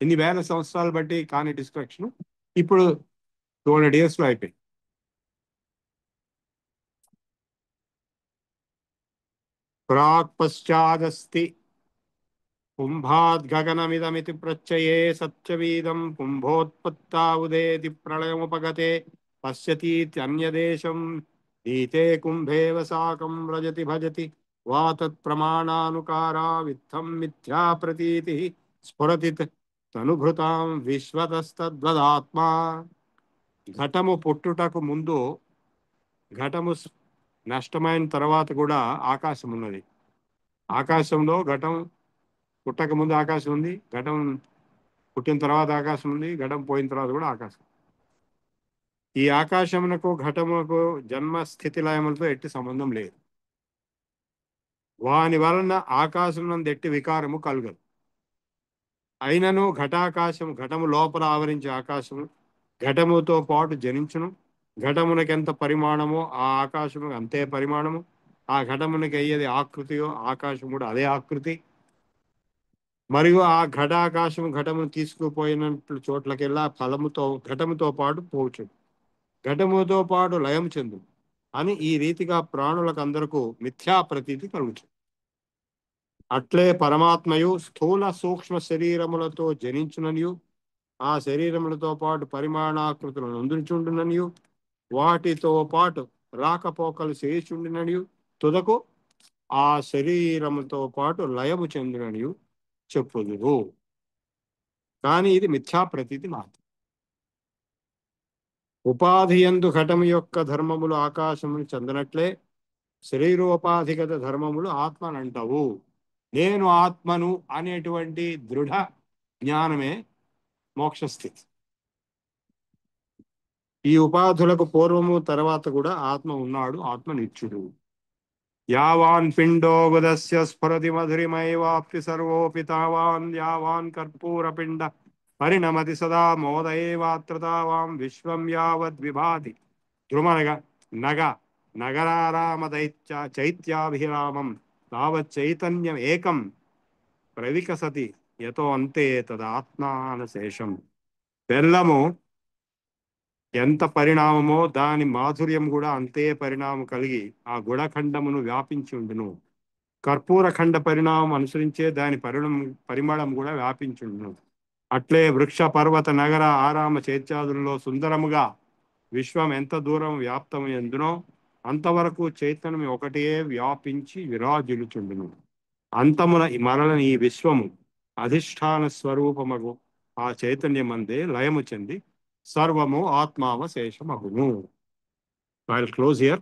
ఎన్ని వేల సంవత్సరాలు బట్టి కాని డిస్ట్రక్షన్ ఇప్పుడు 200 years లో అయిపోయింది. ప్రాక్ పశ్చాదస్తి కుంభాద్ గగనమిదమితి ప్రత్యయే సత్యవీదం కుంభోత్పత్తా ఉదేతి ప్రళయముపగతే పశ్యతీత్యన్యదేశం నీతే కుంభేవ సాకం వ్రజతి భజతి వా తత్ప్రమాణానుకారా విత్థం మిథ్యా ప్రతీతి స్ఫురతి తనుభృతాం విశ్వతస్తద్వదాత్మా. ఘటము పుట్టుటకు ముందు, ఘటము నష్టమైన తర్వాత కూడా ఆకాశం ఉన్నది. ఆకాశంలో ఘటం పుట్టక ముందు ఆకాశం ఉంది, ఘటం పుట్టిన తర్వాత ఆకాశం ఉంది, ఘటం పోయిన తర్వాత కూడా ఆకాశం. ఈ ఆకాశమునకు ఘటమునకు జన్మ స్థితి లయములతో ఎట్టి సంబంధం లేదు. వాని వలన ఆకాశం నందు ఎట్టి వికారము కలుగదు. అయినను ఘటాకాశం, ఘటము లోపల ఆవరించే ఆకాశము ఘటముతో పాటు జనించును. ఘటమునకెంత పరిమాణమో ఆ ఆకాశము అంతే పరిమాణము. ఆ ఘటమునకి అయ్యేది ఆకృతియో ఆకాశం కూడా అదే ఆకృతి. మరియు ఆ ఘటాకాశము ఘటమును తీసుకుపోయినట్లు చోట్లకెల్లా ఫలముతో ఘటముతో పాటు పోవచ్చు, ఘటముతో పాటు లయం చెందు అని ఈ రీతిగా ప్రాణులకు అందరకు మిథ్యా ప్రతీతి కలుగుతుంది. అట్లే పరమాత్మయు స్థూల సూక్ష్మ శరీరములతో జనించుననియు, ఆ శరీరములతో పాటు పరిమాణాకృతులను అందుచుండుననియు, వాటితో పాటు రాకపోకలు చేయుచుండుననియు, తుదకు ఆ శరీరముతో పాటు లయము చెందుననియు చెప్పుదురు. కానీ ఇది మిథ్యా ప్రతీతి మాత్రం. ఉపాధి యందు ఘటము యొక్క ధర్మములు ఆకాశమును చెందనట్లే శరీరోపాధిగత ధర్మములు ఆత్మనంటవు. నేను ఆత్మను అనేటువంటి దృఢ జ్ఞానమే మోక్షస్థితి. ఈ ఉపాధులకు పూర్వము తర్వాత కూడా ఆత్మ ఉన్నాడు, ఆత్మ నిత్యుడు. యావాన్ పిండోగుదస్య స్ఫురతి మధురిమైవాప్తి సర్వోపి తావాన్ యావాన్ కర్పూర పిండ పరిణమతి సదా మోదయేవాత్ర తావాం విశ్వం యావద్ విభాతి ధ్రుమనగ నగ నగరారామ దైత్య చైత్యాభిరామం తావత్ చైతన్యం ఏకం ప్రవికసతి యతో అంతే తదాత్మానశేషం. బెల్లము ఎంత పరిణామమో దాని మాధుర్యం కూడా అంతే పరిణామం కలిగి ఆ గుణఖండమును వ్యాపించి ఉండును. కర్పూర ఖండ పరిణామం అనుసరించే దాని పరిమళం కూడా వ్యాపించి ఉండును. అట్లే వృక్ష పర్వత నగర ఆరామ చైత్యాదులలో సుందరముగా విశ్వం ఎంత దూరం వ్యాప్తం ఎందునో అంతవరకు చైతన్యం ఒకటే వ్యాపించి విరాజిల్లుచుండును. అంతమున మరలని ఈ విశ్వము అధిష్టాన స్వరూపమగు ఆ చైతన్యమందే లయము చెంది సర్వము ఆత్మావశేషమగును. I'll close here.